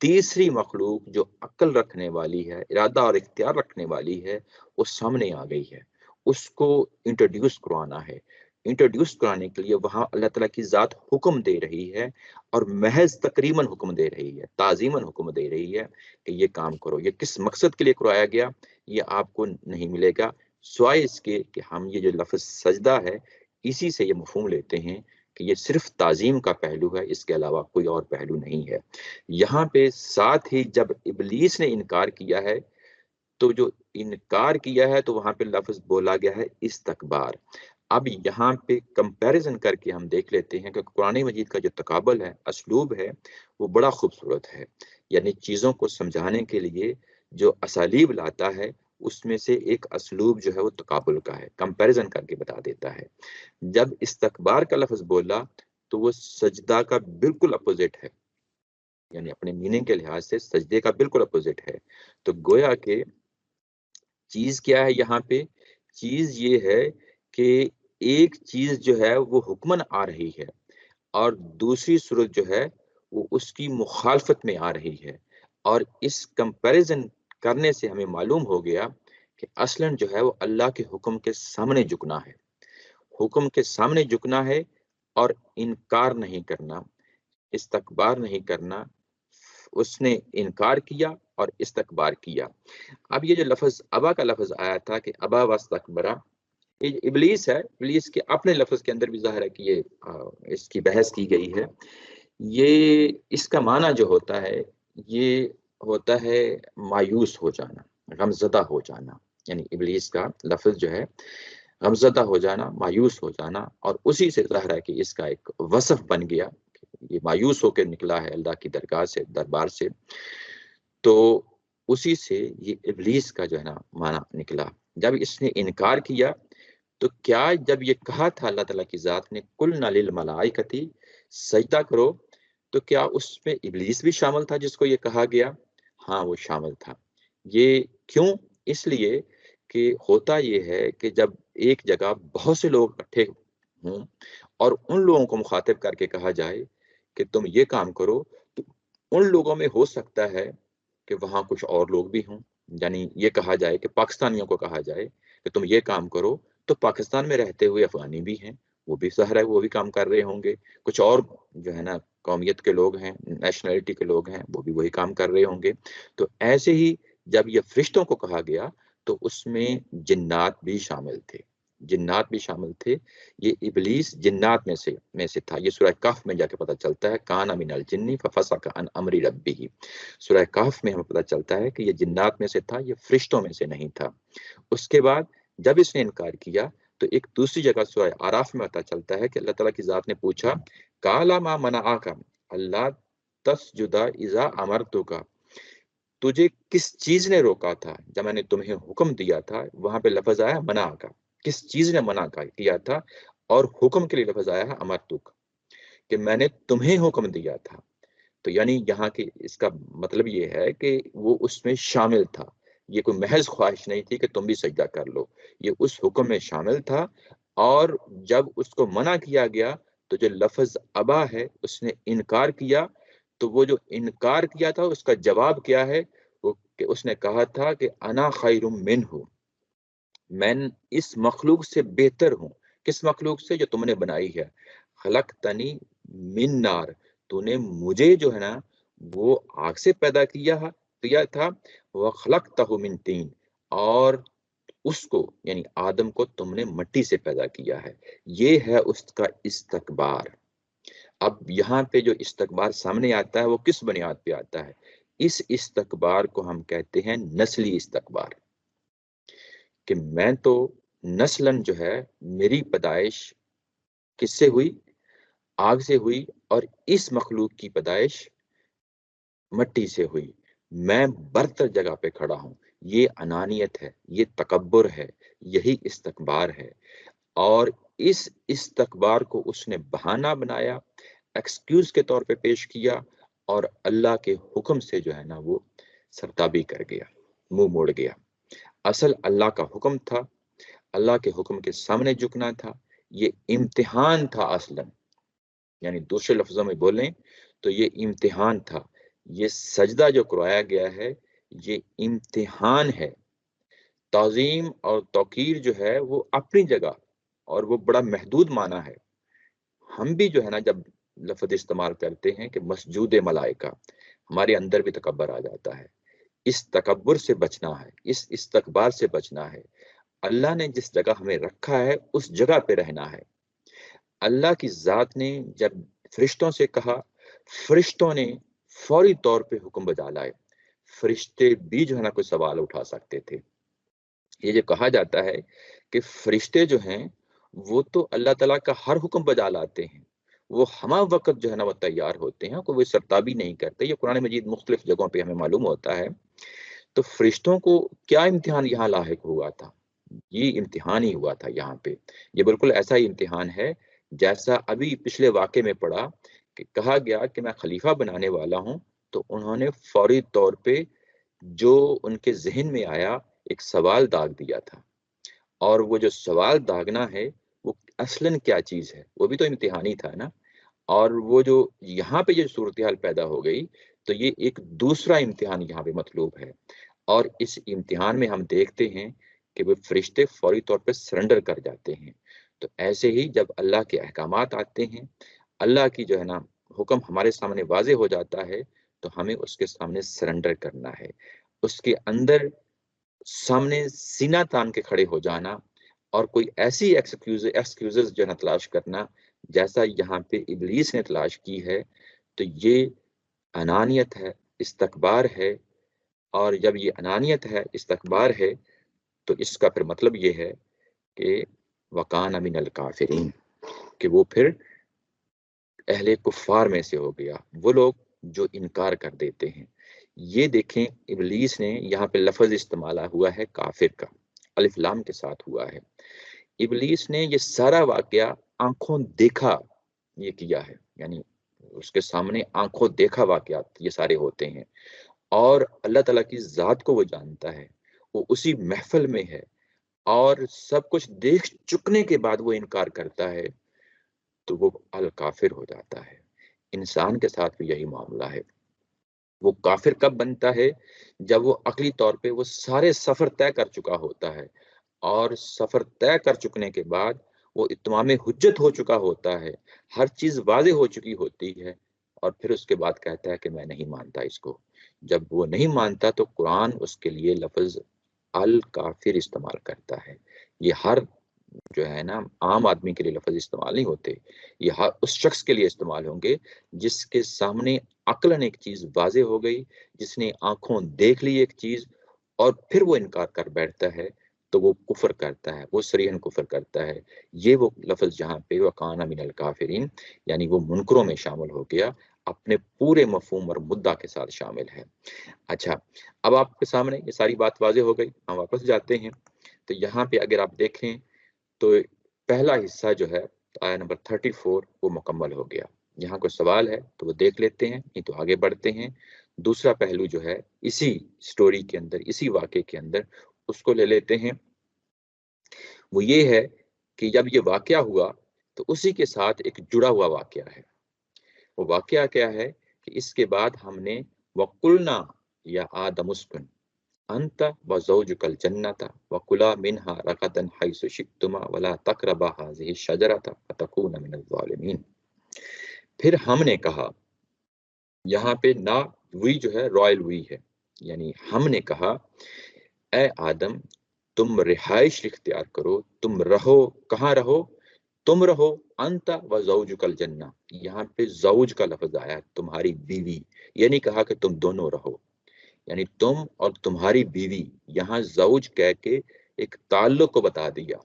تیسری مخلوق جو عقل رکھنے والی ہے، ارادہ اور اختیار رکھنے والی ہے، وہ سامنے آ گئی ہے، اس کو انٹروڈیوس کروانا ہے۔ انٹروڈیوس کرانے کے لیے وہاں اللہ تعالیٰ کی ذات حکم دے رہی ہے، اور محض تقریباً حکم دے رہی ہے، تعظیماً حکم دے رہی ہے کہ یہ کام کرو۔ یہ کس مقصد کے لیے کروایا گیا یہ آپ کو نہیں ملے گا، سوائے اس کے کہ ہم یہ جو لفظ سجدہ ہے اسی سے یہ مفہوم لیتے ہیں کہ یہ صرف تعظیم کا پہلو ہے، اس کے علاوہ کوئی اور پہلو نہیں ہے۔ یہاں پہ ساتھ ہی جب ابلیس نے انکار کیا ہے تو جو انکار کیا ہے تو وہاں پہ لفظ بولا گیا ہے استکبار۔ اب یہاں پہ کمپیریزن کر کے ہم دیکھ لیتے ہیں کہ قرآن مجید کا جو تقابل ہے، اسلوب ہے، وہ بڑا خوبصورت ہے۔ یعنی چیزوں کو سمجھانے کے لیے جو اسالیب لاتا ہے اس میں سے ایک اسلوب جو ہے وہ تقابل کا ہے، کمپیریزن کر کے بتا دیتا ہے۔ جب استکبار کا لفظ بولا تو وہ سجدہ کا بالکل اپوزٹ ہے، یعنی اپنے میننگ کے لحاظ سے سجدے کا بالکل اپوزٹ ہے۔ تو گویا کہ چیز کیا ہے یہاں پہ؟ چیز یہ ہے کہ ایک چیز جو ہے وہ حکمن آ رہی ہے اور دوسری صورت جو ہے وہ اس کی مخالفت میں آ رہی ہے، اور اس کمپیریزن کرنے سے ہمیں معلوم ہو گیا کہ اصلاً جو ہے وہ اللہ کے حکم کے سامنے جھکنا ہے، حکم کے سامنے جھکنا ہے اور انکار نہیں کرنا، استکبار نہیں کرنا۔ اس نے انکار کیا اور استکبار کیا۔ اب یہ جو لفظ ابا کا لفظ آیا تھا کہ ابا واستکبرا، یہ ابلیس ہے، ابلیس کے اپنے لفظ کے اندر بھی ظاہر ہے کہ یہ اس کی بحث کی گئی ہے۔ یہ اس کا معنی جو ہوتا ہے یہ ہوتا ہے مایوس ہو جانا، غمزدہ ہو جانا، یعنی ابلیس کا لفظ جو ہے غمزدہ ہو جانا، مایوس ہو جانا، اور اسی سے ظاہر ہے کہ اس کا ایک وصف بن گیا، یہ مایوس ہو کے نکلا ہے اللہ کی درگاہ سے، دربار سے، تو اسی سے یہ ابلیس کا جو ہے نا معنی نکلا۔ جب اس نے انکار کیا تو کیا جب یہ کہا تھا اللہ تعالیٰ کی ذات نے قلنا للملائکتی سجدہ کرو، تو کیا اس میں ابلیس بھی شامل تھا جس کو یہ کہا گیا؟ ہاں وہ شامل تھا۔ یہ کیوں؟ اس لیے کہ ہوتا یہ ہے کہ جب ایک جگہ بہت سے لوگ اکٹھے ہوں اور ان لوگوں کو مخاطب کر کے کہا جائے کہ تم یہ کام کرو، تو ان لوگوں میں ہو سکتا ہے کہ وہاں کچھ اور لوگ بھی ہوں، یعنی یہ کہا جائے کہ پاکستانیوں کو کہا جائے کہ تم یہ کام کرو، تو پاکستان میں رہتے ہوئے افغانی بھی ہیں، وہ بھی ظاہر ہے وہ بھی کام کر رہے ہوں گے، کچھ اور جو ہے نا قومیت کے لوگ ہیں، نیشنلٹی کے لوگ ہیں، وہ بھی وہی کام کر رہے ہوں گے۔ تو ایسے ہی جب یہ فرشتوں کو کہا گیا تو اس میں جنات بھی شامل تھے، جنات بھی شامل تھے۔ یہ ابلیس جنات میں سے تھا۔ یہ سورہ کہف میں جا کے پتہ چلتا ہے، کان من الجن ففسق عن امر ربہ۔ سورہ کہف میں ہمیں پتہ چلتا ہے کہ یہ جنات میں سے تھا، یہ فرشتوں میں سے نہیں تھا۔ اس کے بعد جب اس نے انکار کیا تو ایک دوسری جگہ سورہ آراف میں پتہ چلتا ہے کہ اللہ تعالیٰ کی ذات نے پوچھا، کالا ما منعک اللہ تسجد اذا امرتک، تجھے کس چیز نے روکا تھا جب میں نے تمہیں حکم دیا تھا؟ وہاں پہ لفظ آیا منع کا، کس چیز نے منع کیا تھا، اور حکم کے لیے لفظ آیا ہے امرتک، کہ میں نے تمہیں حکم دیا تھا۔ تو یعنی یہاں کی اس کا مطلب یہ ہے کہ وہ اس میں شامل تھا، یہ کوئی محض خواہش نہیں تھی کہ تم بھی سجدہ کر لو، یہ اس حکم میں شامل تھا۔ اور جب اس کو منع کیا گیا تو جو لفظ ابا ہے اس نے انکار کیا، تو وہ جو انکار کیا تھا اس کا جواب کیا ہے؟ وہ کہ اس نے کہا تھا کہ انا خیر منہ، میں اس مخلوق سے بہتر ہوں۔ کس مخلوق سے؟ جو تم نے بنائی ہے۔ خلقتنی من نار، تو نے مجھے جو ہے نا وہ آگ سے پیدا کیا تھا، وخلقتہ من طین، اور اس کو یعنی آدم کو تم نے مٹی سے پیدا کیا ہے۔ یہ ہے اس کا استکبار۔ اب یہاں پہ جو استکبار سامنے آتا ہے وہ کس بنیاد پہ آتا ہے؟ اس استکبار کو ہم کہتے ہیں نسلی استکبار، کہ میں تو نسلاً جو ہے میری پیدائش کس سے ہوئی؟ آگ سے ہوئی، اور اس مخلوق کی پیدائش مٹی سے ہوئی، میں برتر جگہ پہ کھڑا ہوں۔ یہ انانیت ہے، یہ تکبر ہے، یہی استکبار ہے۔ اور اس استکبار کو اس نے بہانہ بنایا، ایکسکیوز کے طور پہ پیش کیا، اور اللہ کے حکم سے جو ہے نا وہ سرتابی کر گیا، منہ موڑ گیا۔ اصل اللہ کا حکم تھا، اللہ کے حکم کے سامنے جھکنا تھا، یہ امتحان تھا اصلاً، یعنی دوسرے لفظوں میں بولیں تو یہ امتحان تھا. یہ سجدہ جو کروایا گیا ہے یہ امتحان ہے. تعظیم اور توقیر جو ہے وہ اپنی جگہ اور وہ بڑا محدود معنی ہے. ہم بھی جو ہے نا جب لفظ استعمال کرتے ہیں کہ مسجود ملائکہ، ہمارے اندر بھی تکبر آ جاتا ہے. اس تکبر سے بچنا ہے، اس استکبار سے بچنا ہے. اللہ نے جس جگہ ہمیں رکھا ہے اس جگہ پہ رہنا ہے. اللہ کی ذات نے جب فرشتوں سے کہا، فرشتوں نے فوری طور پہ حکم بجا لائے. فرشتے بھی جو ہے نا کوئی سوال اٹھا سکتے تھے. یہ جو کہا جاتا ہے کہ فرشتے جو ہیں وہ تو اللہ تعالیٰ کا ہر حکم بجا لاتے ہیں، وہ ہمہ وقت جو ہے نا وہ تیار ہوتے ہیں، کوئی سرتابی نہیں کرتے. یہ قرآن مجید مختلف جگہوں پہ ہمیں معلوم ہوتا ہے. تو فرشتوں کو کیا امتحان یہاں لاحق ہوا تھا؟ یہ امتحان ہی ہوا تھا یہاں پہ. یہ بالکل ایسا ہی امتحان ہے جیسا ابھی پچھلے واقعے میں پڑھا کہ کہا گیا کہ میں خلیفہ بنانے والا ہوں، تو انہوں نے فوری طور پہ جو ان کے ذہن میں آیا ایک سوال داغ دیا تھا. اور وہ جو سوال داغنا ہے وہ اصلاً کیا چیز ہے، وہ بھی تو امتحانی تھا نا. اور وہ جو یہاں پہ جو صورتحال پیدا ہو گئی تو یہ ایک دوسرا امتحان یہاں پہ مطلوب ہے. اور اس امتحان میں ہم دیکھتے ہیں کہ وہ فرشتے فوری طور پہ سرنڈر کر جاتے ہیں. تو ایسے ہی جب اللہ کے احکامات آتے ہیں، اللہ کی جو ہے نا حکم ہمارے سامنے واضح ہو جاتا ہے تو ہمیں اس کے سامنے سرنڈر کرنا ہے. اس کے اندر سامنے سینہ تان کے کھڑے ہو جانا اور کوئی ایسی ایکسکیوزز جو ہے تلاش کرنا جیسا یہاں پہ ابلیس نے تلاش کی ہے. تو یہ انانیت ہے، استکبار ہے. اور جب یہ انانیت ہے، استکبار ہے، تو اس کا پھر مطلب یہ ہے کہ وکان من الکافرین، کہ وہ پھر اہل کفار میں سے ہو گیا، وہ لوگ جو انکار کر دیتے ہیں. یہ دیکھیں ابلیس نے یہاں پہ لفظ استعمال ہوا ہے کافر کا، الف لام کے ساتھ ہوا ہے. ابلیس نے یہ سارا واقعہ آنکھوں دیکھا یہ کیا ہے، یعنی اس کے سامنے آنکھوں دیکھا واقعات یہ سارے ہوتے ہیں. اور اللہ تعالیٰ کی ذات کو وہ جانتا ہے، وہ اسی محفل میں ہے اور سب کچھ دیکھ چکنے کے بعد وہ انکار کرتا ہے تو وہ الکافر ہو جاتا ہے. انسان کے ساتھ بھی یہی معاملہ ہے. وہ کافر کب بنتا ہے؟ جب وہ عقلی طور پہ وہ سارے سفر طے کر چکا ہوتا ہے، اور سفر طے کر چکنے کے بعد وہ اتمام حجت ہو چکا ہوتا ہے، ہر چیز واضح ہو چکی ہوتی ہے، اور پھر اس کے بعد کہتا ہے کہ میں نہیں مانتا اس کو. جب وہ نہیں مانتا تو قرآن اس کے لیے لفظ الکافر استعمال کرتا ہے. یہ ہر جو ہے نا عام آدمی کے لیے لفظ استعمال نہیں ہوتے، یہ ہر اس شخص کے لیے استعمال ہوں گے جس کے سامنے عقلاً ایک چیز واضح ہو گئی، جس نے آنکھوں دیکھ لی ایک چیز اور پھر وہ انکار کر بیٹھتا ہے تو وہ کفر کرتا ہے، وہ صریحاً کفر کرتا ہے. یہ وہ لفظ جہاں پہ وکان من الکافرین یعنی وہ منکروں میں شامل ہو گیا، اپنے پورے مفہوم اور مدعا کے ساتھ شامل ہے. اچھا، اب آپ کے سامنے یہ ساری بات واضح ہو گئی، ہم واپس جاتے ہیں. تو یہاں پہ اگر آپ دیکھیں تو پہلا حصہ جو ہے آیا نمبر 34 وہ مکمل ہو گیا. یہاں کوئی سوال ہے تو وہ دیکھ لیتے ہیں، نہیں تو آگے بڑھتے ہیں. دوسرا پہلو جو ہے اسی سٹوری کے اندر، اسی واقعے کے اندر اس کو لے لیتے ہیں. وہ یہ ہے کہ جب یہ واقعہ ہوا تو اسی کے ساتھ ایک جڑا ہوا واقعہ ہے. وہ واقعہ کیا ہے کہ اس کے بعد ہم نے وَقُلْنَا یا آدم اسکن انت وزوجک الجنۃ وکلا منہا رغدا حیث شئتما ولا تقربا هذه الشجرۃ فتکونا من الظالمین. پھر ہم نے کہا، یہاں پہ نا وی جو ہے رائل وی ہے، یعنی ہم نے کہا اے آدم تم رہائش اختیار کرو، تم رہو. کہاں رہو؟ تم رہو انت و زوجک الجنہ. یہاں پہ زوج کا لفظ آیا، تمہاری بیوی. یہ نہیں کہا کہ تم دونوں رہو، یعنی تم اور تمہاری بیوی. یہاں زوج کہہ کے ایک تعلق کو بتا دیا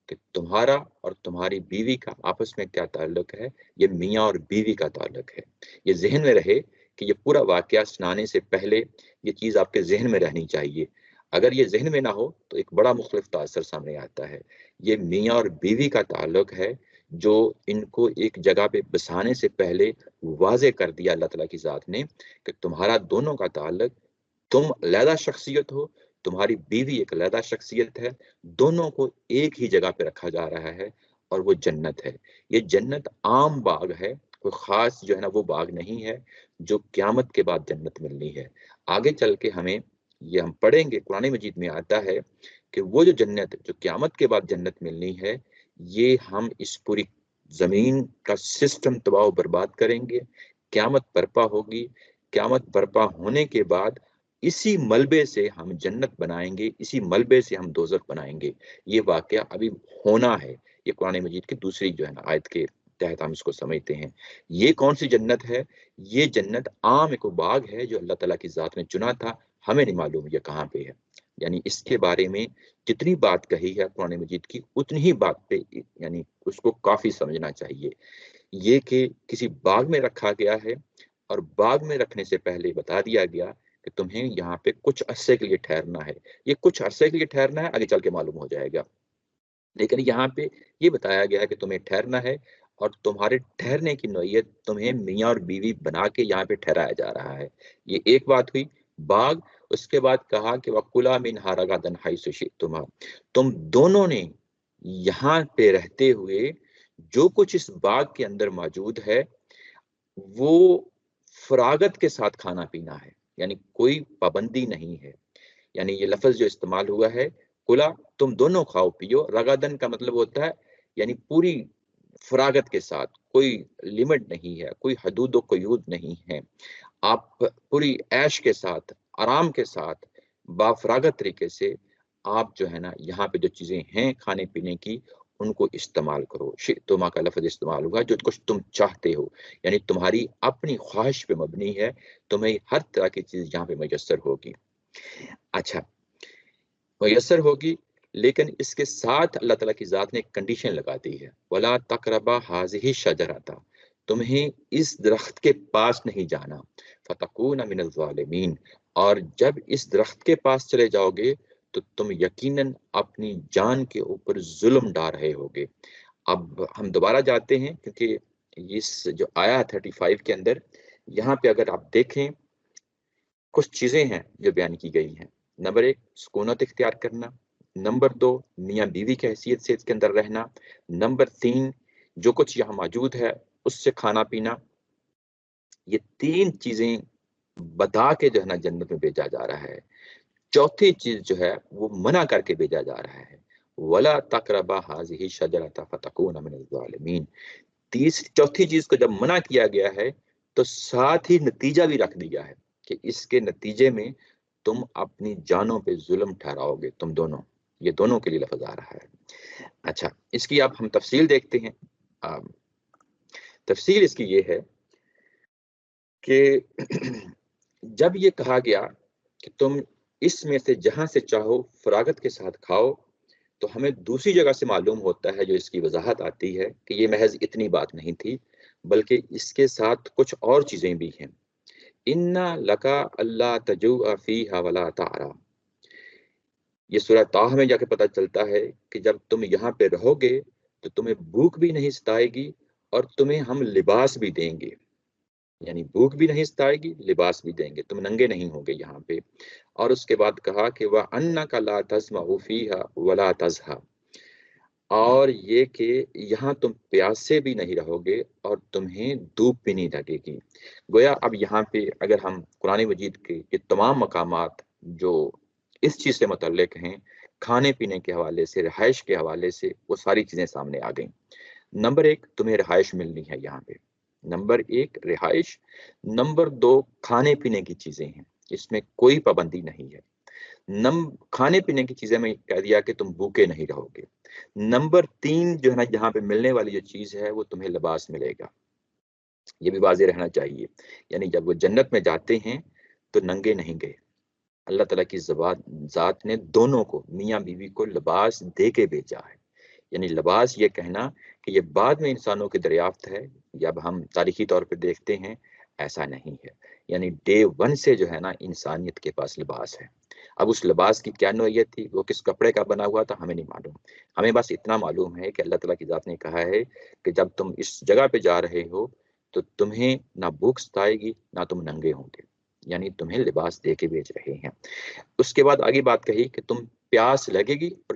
کہ تمہارا اور تمہاری بیوی کا آپس میں کیا تعلق ہے. یہ میاں اور بیوی کا تعلق ہے. یہ ذہن میں رہے کہ یہ پورا واقعہ سنانے سے پہلے یہ چیز آپ کے ذہن میں رہنی چاہیے. اگر یہ ذہن میں نہ ہو تو ایک بڑا مختلف تاثر سامنے آتا ہے. یہ میاں اور بیوی کا تعلق ہے جو ان کو ایک جگہ پہ بسانے سے پہلے واضح کر دیا اللہ تعالیٰ کی ذات نے کہ تمہارا دونوں کا تعلق، تم علیحدہ شخصیت ہو، تمہاری بیوی ایک علیحدہ شخصیت ہے، دونوں کو ایک ہی جگہ پہ رکھا جا رہا ہے اور وہ جنت ہے. یہ جنت عام باغ ہے، کوئی خاص جو ہے نا وہ باغ نہیں ہے جو قیامت کے بعد جنت ملنی ہے. آگے چل کے ہمیں یہ ہم پڑھیں گے، قرآن مجید میں آتا ہے کہ وہ جو جنت جو قیامت کے بعد جنت ملنی ہے، یہ ہم اس پوری زمین کا سسٹم تباہ و برباد کریں گے. قیامت برپا ہوگی، قیامت برپا ہونے کے بعد اسی ملبے سے ہم جنت بنائیں گے، اسی ملبے سے ہم دوزخ بنائیں گے. یہ واقعہ ابھی ہونا ہے. یہ قرآن مجید کی دوسری جو ہے نا آیت کے تحت ہم اس کو سمجھتے ہیں. یہ کون سی جنت ہے؟ یہ جنت عام ایک باغ ہے جو اللہ تعالیٰ کی ذات نے چنا تھا. ہمیں نہیں معلوم یہ کہاں پہ ہے. یعنی اس کے بارے میں جتنی بات کہی ہے قرآن مجید کی اتنی ہی بات پہ یعنی اس کو کافی سمجھنا چاہیے. یہ کہ کسی باغ میں رکھا گیا ہے اور باغ میں رکھنے سے پہلے بتا دیا گیا کہ تمہیں یہاں پہ کچھ عرصے کے لیے ٹھہرنا ہے. یہ کچھ عرصے کے لیے ٹھہرنا ہے آگے چل کے معلوم ہو جائے گا، لیکن یہاں پہ یہ بتایا گیا ہے کہ تمہیں ٹھہرنا ہے اور تمہارے ٹھہرنے کی نوعیت تمہیں میاں اور بیوی بنا کے یہاں پہ ٹھہرایا جا رہا ہے. یہ ایک بات ہوئی باغ. اس کے بعد کہا کہ وَكُلَا مِنْهَا رَغَدًا حَيْثُ شِئْتُمَا، تم دونوں نے یہاں پہ رہتے ہوئے جو کچھ اس باغ کے اندر موجود ہے وہ فراغت کے ساتھ کھانا پینا ہے، یعنی کوئی پابندی نہیں ہے. یعنی یہ لفظ جو استعمال ہوا ہے کلا، تم دونوں کھاؤ پیو. رغدن کا مطلب ہوتا ہے یعنی پوری فراغت کے ساتھ، کوئی لمٹ نہیں ہے، کوئی حدود و قیود نہیں ہے. آپ پوری عیش کے ساتھ، آرام کے ساتھ، با فراغت طریقے سے آپ جو ہے نا یہاں پہ جو چیزیں ہیں کھانے پینے کی ان کو استعمال کرو. شئتما کا لفظ استعمال ہوا جو کچھ تم چاہتے ہو، یعنی تمہاری اپنی خواہش پہ مبنی ہے. تمہیں ہر طرح کی چیز یہاں پہ میسر ہوگی. اچھا میسر ہوگی، لیکن اس کے ساتھ اللہ تعالیٰ کی ذات نے ایک کنڈیشن لگا دی ہے، وَلَا تَقْرَبَا هَٰذِهِ الشَّجَرَةَ، تمہیں اس درخت کے پاس نہیں جانا. فَتَكُونَ مِنَ الظَّالِمِينَ، اور جب اس درخت کے پاس چلے جاؤ گے تو تم یقیناً اپنی جان کے اوپر ظلم ڈال رہے ہوگے. اب ہم دوبارہ جاتے ہیں کیونکہ اس جو آیا 35 کے اندر یہاں پہ اگر آپ دیکھیں کچھ چیزیں ہیں جو بیان کی گئی ہیں. نمبر 1 سکونت اختیار کرنا، نمبر 2 میاں بیوی کی حیثیت سے اس کے اندر رہنا، نمبر 3 جو کچھ یہاں موجود ہے اس سے کھانا پینا. یہ 3 چیزیں بتا کے جو ہے نا جنت میں بھیجا جا رہا ہے. چوتھی چیز جو ہے وہ منع کر کے بھیجا جا رہا ہے، وَلَا تَقْرَبَا هَٰذِهِ الشَّجَرَةَ فَتَكُونَ مِنَ الظَّالِمِينَ. چوتھی چیز کو جب منع کیا گیا ہے تو ساتھ ہی نتیجہ بھی رکھ دیا ہے کہ اس کے نتیجے میں تم اپنی جانوں پہ ظلم ٹھہراؤ گے. تم دونوں، یہ دونوں کے لیے لفظ آ رہا ہے. اچھا اس کی آپ ہم تفصیل دیکھتے ہیں. تفصیل اس کی یہ ہے کہ جب یہ کہا گیا کہ تم اس میں سے جہاں سے چاہو فراغت کے ساتھ کھاؤ، تو ہمیں دوسری جگہ سے معلوم ہوتا ہے جو اس کی وضاحت آتی ہے کہ یہ محض اتنی بات نہیں تھی بلکہ اس کے ساتھ کچھ اور چیزیں بھی ہیں. اِنَّا لَكَ أَلَّا تَجُوعَ فِيهَا وَلَا تَعْرَىٰ، یہ سورہ طٰہَ میں جا کے پتہ چلتا ہے کہ جب تم یہاں پہ رہو گے تو تمہیں بھوک بھی نہیں ستائے گی اور تمہیں ہم لباس بھی دیں گے. یعنی بھوک بھی نہیں ستائے گی، لباس بھی دیں گے، تم ننگے نہیں ہوگے یہاں پہ. اور اس کے بعد کہا کہ وَأَنَّكَ لَا تَظْمَأُ فِيهَا وَلَا تَضْحَىٰ، اور یہ کہ یہاں تم پیاسے بھی نہیں رہو گے اور تمہیں دھوپ بھی نہیں لگے گی. گویا اب یہاں پہ اگر ہم قرآن مجید کے یہ تمام مقامات جو اس چیز سے متعلق ہیں، کھانے پینے کے حوالے سے، رہائش کے حوالے سے، وہ ساری چیزیں سامنے آ گئیں. نمبر 1 تمہیں رہائش ملنی ہے یہاں پہ، نمبر 1 رہائش، نمبر 2 کھانے پینے کی چیزیں ہیں، اس میں کوئی پابندی نہیں ہے. کھانے پینے کی چیزیں میں کہہ دیا کہ تم بھوکے نہیں رہو گے. نمبر 3 جو ہے نا جہاں پہ ملنے والی جو چیز ہے وہ تمہیں لباس ملے گا. یہ بھی واضح رہنا چاہیے، یعنی جب وہ جنت میں جاتے ہیں تو ننگے نہیں گئے. اللہ تعالیٰ کی ذات نے دونوں کو، میاں بیوی کو لباس دے کے بھیجا ہے. یعنی لباس یہ کہنا کہ یہ بعد میں انسانوں کی دریافت ہے، جب ہم تاریخی طور پہ دیکھتے ہیں ایسا نہیں ہے. یعنی ڈے 1 سے جو ہے نا انسانیت کے پاس لباس ہے. اب اس لباس کی کیا نوعیت تھی، وہ کس کپڑے کا بنا ہوا تھا، ہمیں نہیں معلوم. ہمیں بس اتنا معلوم ہے کہ اللہ تعالیٰ کی ذات نے کہا ہے کہ جب تم اس جگہ پہ جا رہے ہو تو تمہیں نہ بھوک ستائے گی نہ تم ننگے ہوں گے، یعنی تمہیں لباس دے کے بھیج رہے ہیں. اس کے بعد آگے بات کہی کہ تم پیاس لگے گی اور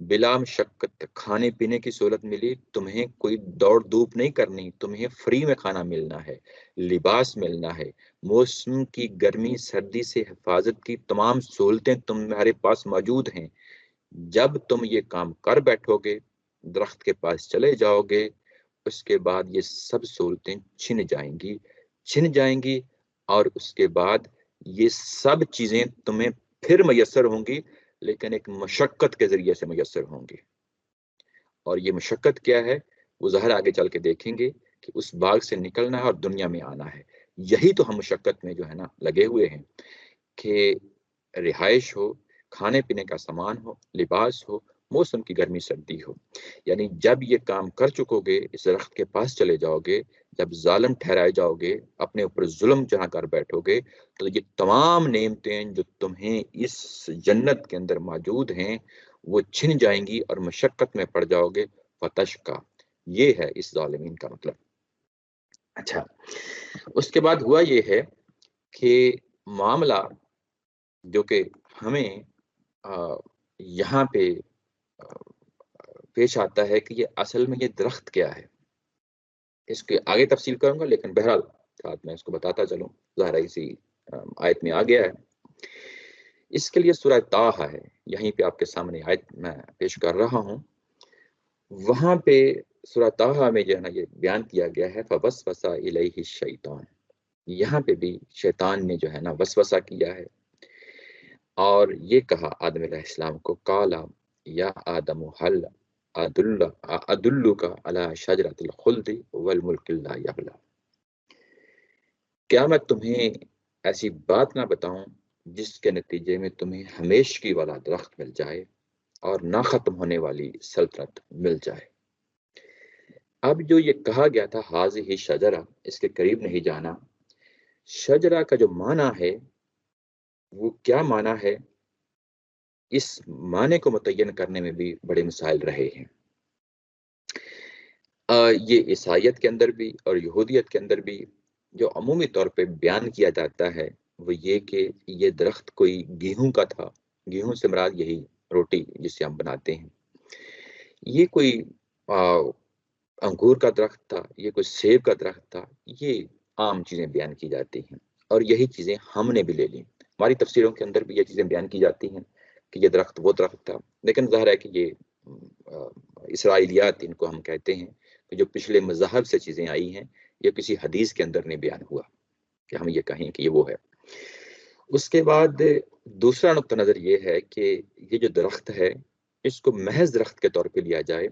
بلا مشقت کھانے پینے کی سہولت ملی، تمہیں کوئی دوڑ دھوپ نہیں کرنی، تمہیں فری میں کھانا ملنا ہے، لباس ملنا ہے، موسم کی گرمی سردی سے حفاظت کی تمام سہولتیں تمہارے پاس موجود ہیں۔ جب تم یہ کام کر بیٹھو گے، درخت کے پاس چلے جاؤ گے، اس کے بعد یہ سب سہولتیں چھن جائیں گی اور اس کے بعد یہ سب چیزیں تمہیں پھر میسر ہوں گی، لیکن ایک مشقت کے ذریعے سے میسر ہوں گی۔ اور یہ مشقت کیا ہے وہ ظاہر آگے چل کے دیکھیں گے کہ اس باغ سے نکلنا ہے اور دنیا میں آنا ہے۔ یہی تو ہم مشقت میں جو ہے نا لگے ہوئے ہیں کہ رہائش ہو، کھانے پینے کا سامان ہو، لباس ہو، موسم کی گرمی سردی ہو۔ یعنی جب یہ کام کر چکو گے، اس درخت کے پاس چلے جاؤ گے، جب ظالم ٹھہرائے جاؤ گے، اپنے اوپر ظلم جہاں کر بیٹھو گے، تو یہ تمام نعمتیں جو تمہیں اس جنت کے اندر موجود ہیں وہ چھن جائیں گی اور مشقت میں پڑ جاؤ گے۔ فتشکا، یہ ہے اس ظالمین کا مطلب۔ اچھا، اس کے بعد ہوا یہ ہے کہ معاملہ جو کہ ہمیں یہاں پہ پیش آتا ہے کہ یہ اصل میں یہ درخت کیا ہے، اس کے آگے تفصیل کروں گا، لیکن بہرحال ساتھ میں اس کو بتاتا چلوں، ظاہر اسی آیت میں آ گیا ہے۔ اس کے لیے سورہ طٰہٰ ہے، یہیں پہ آپ کے سامنے آیت میں پیش کر رہا ہوں۔ وہاں پہ سورہ طٰہٰ میں جو ہے نا یہ بیان کیا گیا ہے فَوَسْوَسَ إِلَيْهِ الشَّيْطَانُ، یہاں پہ بھی شیطان نے جو ہے نا وسوسہ کیا ہے اور یہ کہا آدم علیہ السلام کو، قَالَ يَا آدَمُ هَلْ أَدُلُّكَ عَلَى شَجْرَةِ الْخُلْدِ وَالْمُلْكِ لَا يَبْلَى، کیا میں تمہیں ایسی بات نہ بتاؤں جس کے نتیجے میں تمہیں ہمیشگی والا درخت مل جائے اور نہ ختم ہونے والی سلطنت مل جائے۔ اب جو یہ کہا گیا تھا حاضہ شجرہ، اس کے قریب نہیں جانا، شجرہ کا جو معنی ہے وہ کیا معنی ہے، اس معنی کو متعین کرنے میں بھی بڑے مسائل رہے ہیں۔ یہ عیسائیت کے اندر بھی اور یہودیت کے اندر بھی جو عمومی طور پہ بیان کیا جاتا ہے وہ یہ کہ یہ درخت کوئی گیہوں کا تھا، گیہوں سے مراد یہی روٹی جسے ہم بناتے ہیں، یہ کوئی انگور کا درخت تھا، یہ کوئی سیب کا درخت تھا، یہ عام چیزیں بیان کی جاتی ہیں اور یہی چیزیں ہم نے بھی لے لی۔ ہماری تفسیروں کے اندر بھی یہ چیزیں بیان کی جاتی ہیں کہ یہ درخت وہ درخت تھا، لیکن ظاہر ہے کہ یہ اسرائیلیات ان کو ہم کہتے ہیں کہ جو پچھلے مذاہب سے چیزیں آئی ہیں، یہ کسی حدیث کے اندر نہیں بیان ہوا کہ ہم یہ کہیں کہ یہ وہ ہے۔ اس کے بعد دوسرا نقطہ نظر یہ ہے کہ یہ جو درخت ہے اس کو محض درخت کے طور پہ لیا جائے،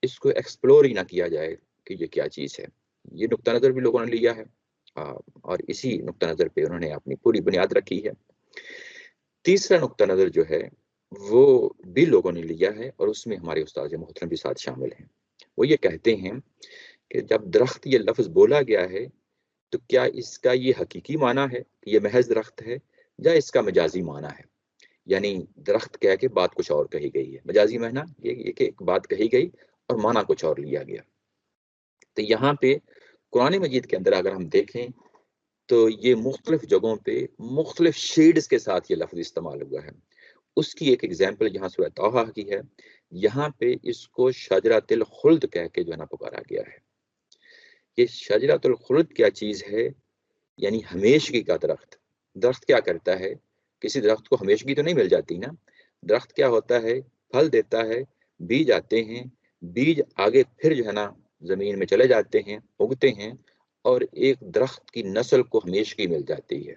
اس کو ایکسپلور ہی نہ کیا جائے کہ یہ کیا چیز ہے۔ یہ نقطہ نظر بھی لوگوں نے لیا ہے اور اسی نقطہ نظر پہ انہوں نے اپنی پوری بنیاد رکھی ہے۔ تیسرا نقطہ نظر جو ہے وہ بھی لوگوں نے لیا ہے اور اس میں ہمارے استاد محترم بھی ساتھ شامل ہیں۔ وہ یہ کہتے ہیں کہ جب درخت یہ لفظ بولا گیا ہے تو کیا اس کا یہ حقیقی معنی ہے کہ یہ محض درخت ہے یا اس کا مجازی معنی ہے، یعنی درخت کہہ کے بات کچھ اور کہی گئی ہے۔ مجازی معنی یہ کہ ایک بات کہی گئی اور معنی کچھ اور لیا گیا۔ تو یہاں پہ قرآن مجید کے اندر اگر ہم دیکھیں تو یہ مختلف جگہوں پہ مختلف شیڈز کے ساتھ یہ لفظ استعمال ہوا ہے۔ اس کی ایک ایگزامپل یہاں سورہ طٰہٰ کی ہے، یہاں پہ اس کو شجرۃ الخلد کہہ کے جو ہے نا پکارا گیا ہے۔ یہ شجرۃ الخلد کیا چیز ہے؟ یعنی ہمیشگی کا درخت۔ درخت کیا کرتا ہے؟ کسی درخت کو ہمیشگی تو نہیں مل جاتی نا۔ درخت کیا ہوتا ہے؟ پھل دیتا ہے، بیج آتے ہیں، بیج آگے پھر جو ہے نا زمین میں چلے جاتے ہیں، اگتے ہیں اور ایک درخت کی نسل کو ہمیشگی مل جاتی ہے۔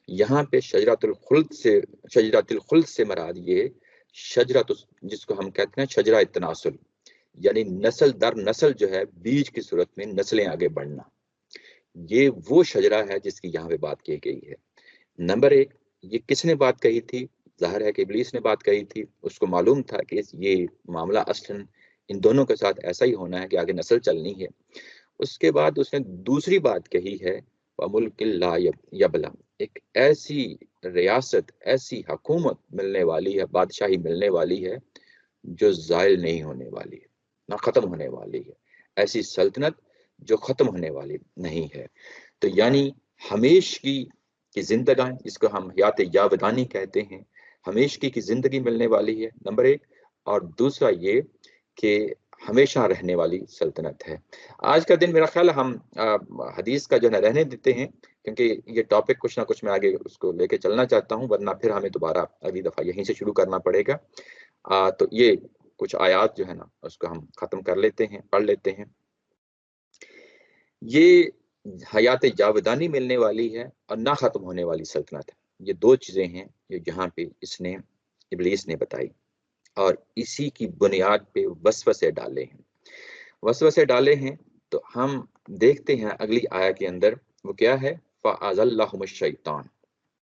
یہاں پہ شجرۃ الخلد سے مراد یہ شجرۃ، جس کو ہم کہتے ہیں شجرہ تناسل، یعنی نسل در نسل جو ہے بیج کی صورت میں نسلیں آگے بڑھنا، یہ وہ شجرہ ہے جس کی یہاں پہ بات کی گئی ہے۔ نمبر ایک، یہ کس نے بات کہی تھی؟ ظاہر ہے کہ ابلیس نے بات کہی تھی، اس کو معلوم تھا کہ یہ معاملہ اصلاً ان دونوں کے ساتھ ایسا ہی ہونا ہے کہ آگے نسل چلنی ہے۔ اس کے بعد اس نے دوسری بات کہی ہے وَمُلْكٍ لَا يَبْلَى، ایک ایسی ریاست، ایسی حکومت ملنے والی ہے، بادشاہی ملنے والی ہے جو زائل نہیں ہونے والی ہے، نہ ختم ہونے والی ہے، ایسی سلطنت جو ختم ہونے والی نہیں ہے۔ تو یعنی ہمیشگی کی زندگی، جس کو ہم حیات یاودانی کہتے ہیں، ہمیشگی کی زندگی ملنے والی ہے نمبر ایک، اور دوسرا یہ کہ ہمیشہ رہنے والی سلطنت ہے۔ آج کا دن میرا خیال ہے ہم حدیث کا جو ہے رہنے دیتے ہیں، کیونکہ یہ ٹاپک کچھ نہ کچھ میں آگے اس کو لے کے چلنا چاہتا ہوں، ورنہ پھر ہمیں دوبارہ اگلی دفعہ یہیں سے شروع کرنا پڑے گا۔ تو یہ کچھ آیات جو ہے نا اس کو ہم ختم کر لیتے ہیں، پڑھ لیتے ہیں۔ یہ حیات جاودانی ملنے والی ہے اور نہ ختم ہونے والی سلطنت ہے۔ یہ دو چیزیں ہیں جو جہاں پہ ابلیس نے بتائی، اور اسی کی بنیاد پہ وسوسے ڈالے ہیں۔ وسوسے ڈالے ہیں تو ہم دیکھتے ہیں اگلی آیا کے اندر وہ کیا ہے، فَأَزَلَّهُمُ الشَّيْطَانُ۔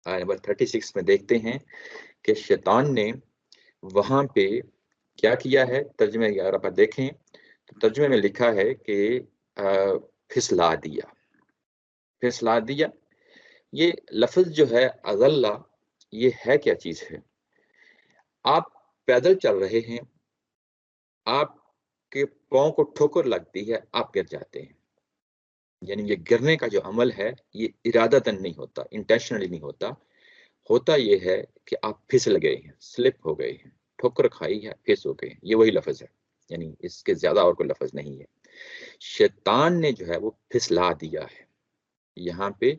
آیا نمبر 36 میں دیکھتے ہیں کہ شیطان نے وہاں پہ کیا کیا ہے۔ ترجمے اگر آپ دیکھیں تو ترجمے میں لکھا ہے کہ پھسلا دیا، پھسلا دیا۔ یہ لفظ جو ہے اضلّہ، یہ ہے کیا چیز ہے؟ آپ پیدل چل رہے ہیں، آپ کے پاؤں کو ٹھوکر لگتی ہے، آپ گر جاتے ہیں۔ یعنی یہ گرنے کا جو عمل ہے یہ ارادتاً نہیں ہوتا، انٹینشنلی نہیں ہوتا۔ ہوتا یہ ہے کہ آپ پھسل گئے ہیں، سلپ ہو گئے ہیں، ٹھوکر کھائی ہے، پھس ہو گئے ہیں۔ یہ وہی لفظ ہے، یعنی اس کے زیادہ اور کوئی لفظ نہیں ہے۔ شیطان نے جو ہے وہ پھسلا دیا ہے۔ یہاں پہ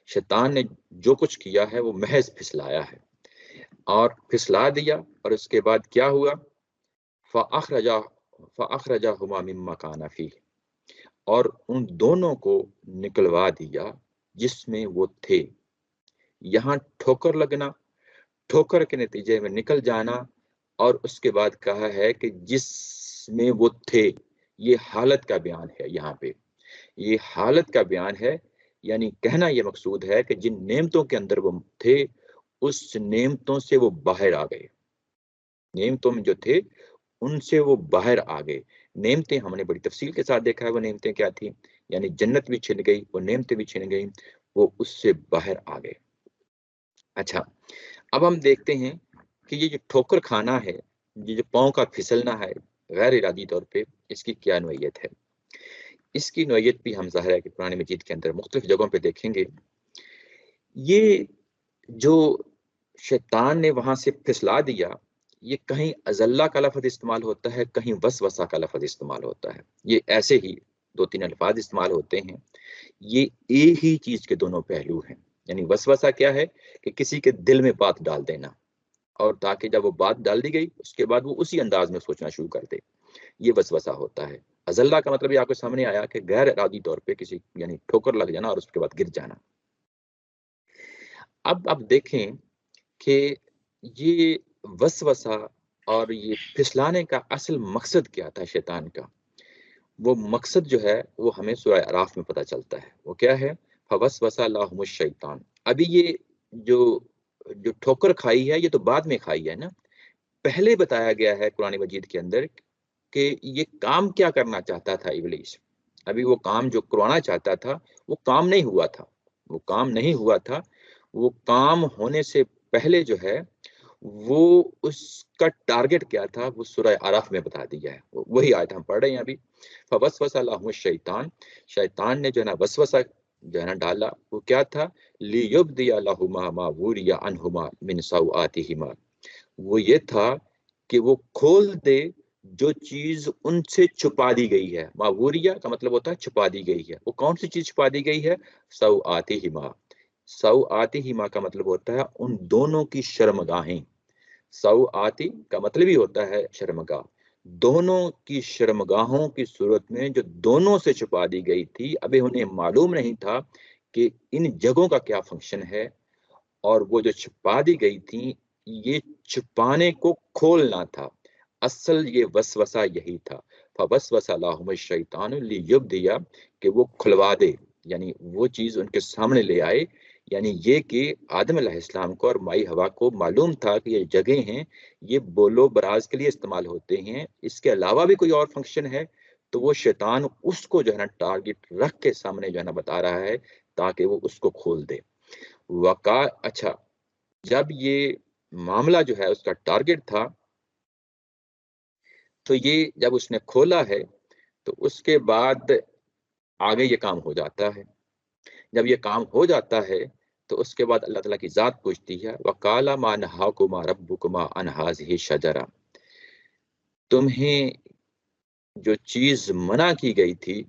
شیطان نے جو کچھ کیا ہے وہ محض پھسلایا ہے، اور پھسلا دیا، اور اس کے بعد کیا ہوا، فَأَخْرَجَهُمَا مِمَّا كَانَ فِيهِ، اور ان دونوں کو نکلوا دیا جس میں وہ تھے۔ یہاں ٹھوکر لگنا، ٹھوکر کے نتیجے میں نکل جانا، اور اس کے بعد کہا ہے کہ جس میں وہ تھے، یہ حالت کا بیان ہے۔ یہاں پہ یہ حالت کا بیان ہے، یعنی کہنا یہ مقصود ہے کہ جن نعمتوں کے اندر وہ تھے اس نعمتوں سے وہ باہر آ گئے، نعمتوں میں جو تھے ان سے وہ باہر آ گئے۔ نعمتیں ہم نے بڑی تفصیل کے ساتھ دیکھا ہے وہ نعمتیں کیا تھیں، یعنی جنت بھی چھن گئی، وہ نعمتیں بھی چھن گئی، وہ اس سے باہر آ گئے۔ اچھا، اب ہم دیکھتے ہیں کہ یہ جو ٹھوکر کھانا ہے، یہ جو پاؤں کا پھسلنا ہے غیر ارادی طور پہ، اس کی کیا نوعیت ہے؟ اس کی نوعیت بھی ہم ظاہر ہے کہ قرآن مجید کے اندر مختلف جگہوں پہ دیکھیں گے۔ یہ جو شیطان نے وہاں سے پھسلا دیا، یہ کہیں ازلہ کا لفظ استعمال ہوتا ہے، کہیں وسوسہ کا لفظ استعمال ہوتا ہے۔ یہ ایسے ہی دو تین الفاظ استعمال ہوتے ہیں، یہ ایک ہی چیز کے دونوں پہلو ہیں۔ یعنی وسوسہ کیا ہے کہ کسی کے دل میں بات ڈال دینا، اور تاکہ جب وہ بات ڈال دی گئی اس کے بعد وہ اسی انداز میں سوچنا شروع کر دے، یہ وسوسہ ہوتا ہے۔ ازلہ کا مطلب یہ آپ کو سامنے آیا کہ غیر ارادی طور پہ کسی یعنی ٹھوکر لگ جانا اور اس کے بعد گر جانا۔ اب آپ دیکھیں کہ یہ وسوسہ اور یہ پھسلانے کا اصل مقصد کیا تھا شیطان کا؟ وہ مقصد جو ہے وہ ہمیں سورہ اعراف میں پتہ چلتا ہے۔ وہ کیا ہے؟ فَوَسْوَسَ لَهُمُ الشَّيْطَانُ۔ ابھی یہ جو ٹھوکر کھائی ہے یہ تو بعد میں کھائی ہے نا، پہلے بتایا گیا ہے قرآن مجید کے اندر کہ یہ کام کیا کرنا چاہتا تھا ابلیس۔ ابھی وہ کام جو کروانا چاہتا تھا وہ کام نہیں ہوا تھا، وہ کام نہیں ہوا تھا۔ وہ کام ہونے سے پہلے جو ہے وہ اس کا ٹارگٹ کیا تھا وہ سورہ اعراف میں بتا دیا ہے، وہی آیت ہم پڑھ رہے ہیں ابھی۔ فوسوس لهم الشیطان، شیطان نے جو ہے نا وسوسہ جو ہے نا ڈالا، وہ کیا تھا، لیبدی لهما ما وري عنهما من سوآتهما، وہ یہ تھا کہ وہ کھول دے جو چیز ان سے چھپا دی گئی ہے۔ ماوریا کا مطلب ہوتا ہے چھپا دی گئی ہے۔ وہ کون سی چیز چھپا دی گئی ہے؟ سوآتهما، سوآتهما کا مطلب ہوتا ہے ان دونوں کی شرمگاہیں۔ سوآتی کا مطلب ہی ہوتا ہے شرمگاہ، دونوں کی شرمگاہوں کی صورت میں جو دونوں سے چھپا دی گئی تھی۔ ابھی انہیں معلوم نہیں تھا کہ ان جگہوں کا کیا فنکشن ہے، اور وہ جو چھپا دی گئی تھی یہ چھپانے کو کھولنا تھا۔ اصل یہ وسوسہ یہی تھا۔ فوسوس لهم الشیطان لیبدی، کہ وہ کھلوا دے، یعنی وہ چیز ان کے سامنے لے آئے۔ یعنی یہ کہ آدم علیہ السلام کو اور مائی ہوا کو معلوم تھا کہ یہ جگہیں ہیں یہ بولو براز کے لیے استعمال ہوتے ہیں، اس کے علاوہ بھی کوئی اور فنکشن ہے، تو وہ شیطان اس کو جو ہے نا ٹارگٹ رکھ کے سامنے جو ہے نا بتا رہا ہے تاکہ وہ اس کو کھول دے۔ اچھا، جب یہ معاملہ جو ہے اس کا ٹارگٹ تھا تو یہ جب اس نے کھولا ہے تو اس کے بعد آگے یہ کام ہو جاتا ہے۔ جب یہ کام ہو جاتا ہے تو اس کے بعد اللہ تعالیٰ کی ذات پوچھتی ہے وَقَالَ مَا نَهَاكُمَا رَبُّكُمَا عَنْ هَٰذِهِ الشَّجَرَةِ، تمہیں جو چیز منع کی گئی تھی،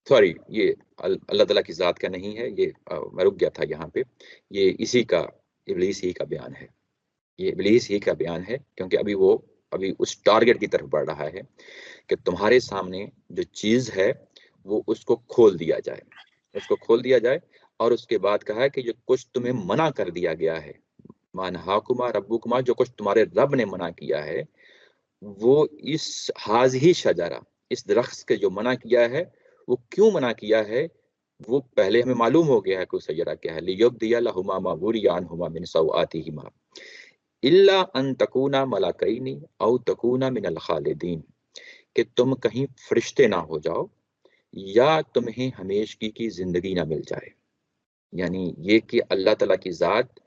سوری یہ اللہ تعالیٰ کی ذات کا نہیں ہے، یہ میں رک گیا تھا یہاں پہ، یہ اسی کا ابلیس ہی کا بیان ہے، یہ ابلیس ہی کا بیان ہے، کیونکہ ابھی اس ٹارگٹ کی طرف بڑھ رہا ہے کہ تمہارے سامنے جو چیز ہے وہ اس کو کھول دیا جائے، اس کو کھول دیا جائے، اور اس کے بعد کہا ہے کہ جو کچھ تمہیں منع کر دیا گیا ہے، مانہاکما ربکما، جو کچھ تمہارے رب نے منع کیا ہے، وہ اس ہی شجرہ، اس درخت کے جو منع کیا ہے، وہ کیوں منع کیا ہے وہ پہلے ہمیں معلوم ہو گیا ہے کہ شجرہ کیا ہے، لیبدی لہما ما بوری عنہما من سوآتہما الا ان تکونا ملکین او تکونا من الخالدین، کہ تم کہیں فرشتے نہ ہو جاؤ یا تمہیں ہمیشگی کی زندگی نہ مل جائے، یعنی یہ کہ اللہ تعالیٰ کی ذات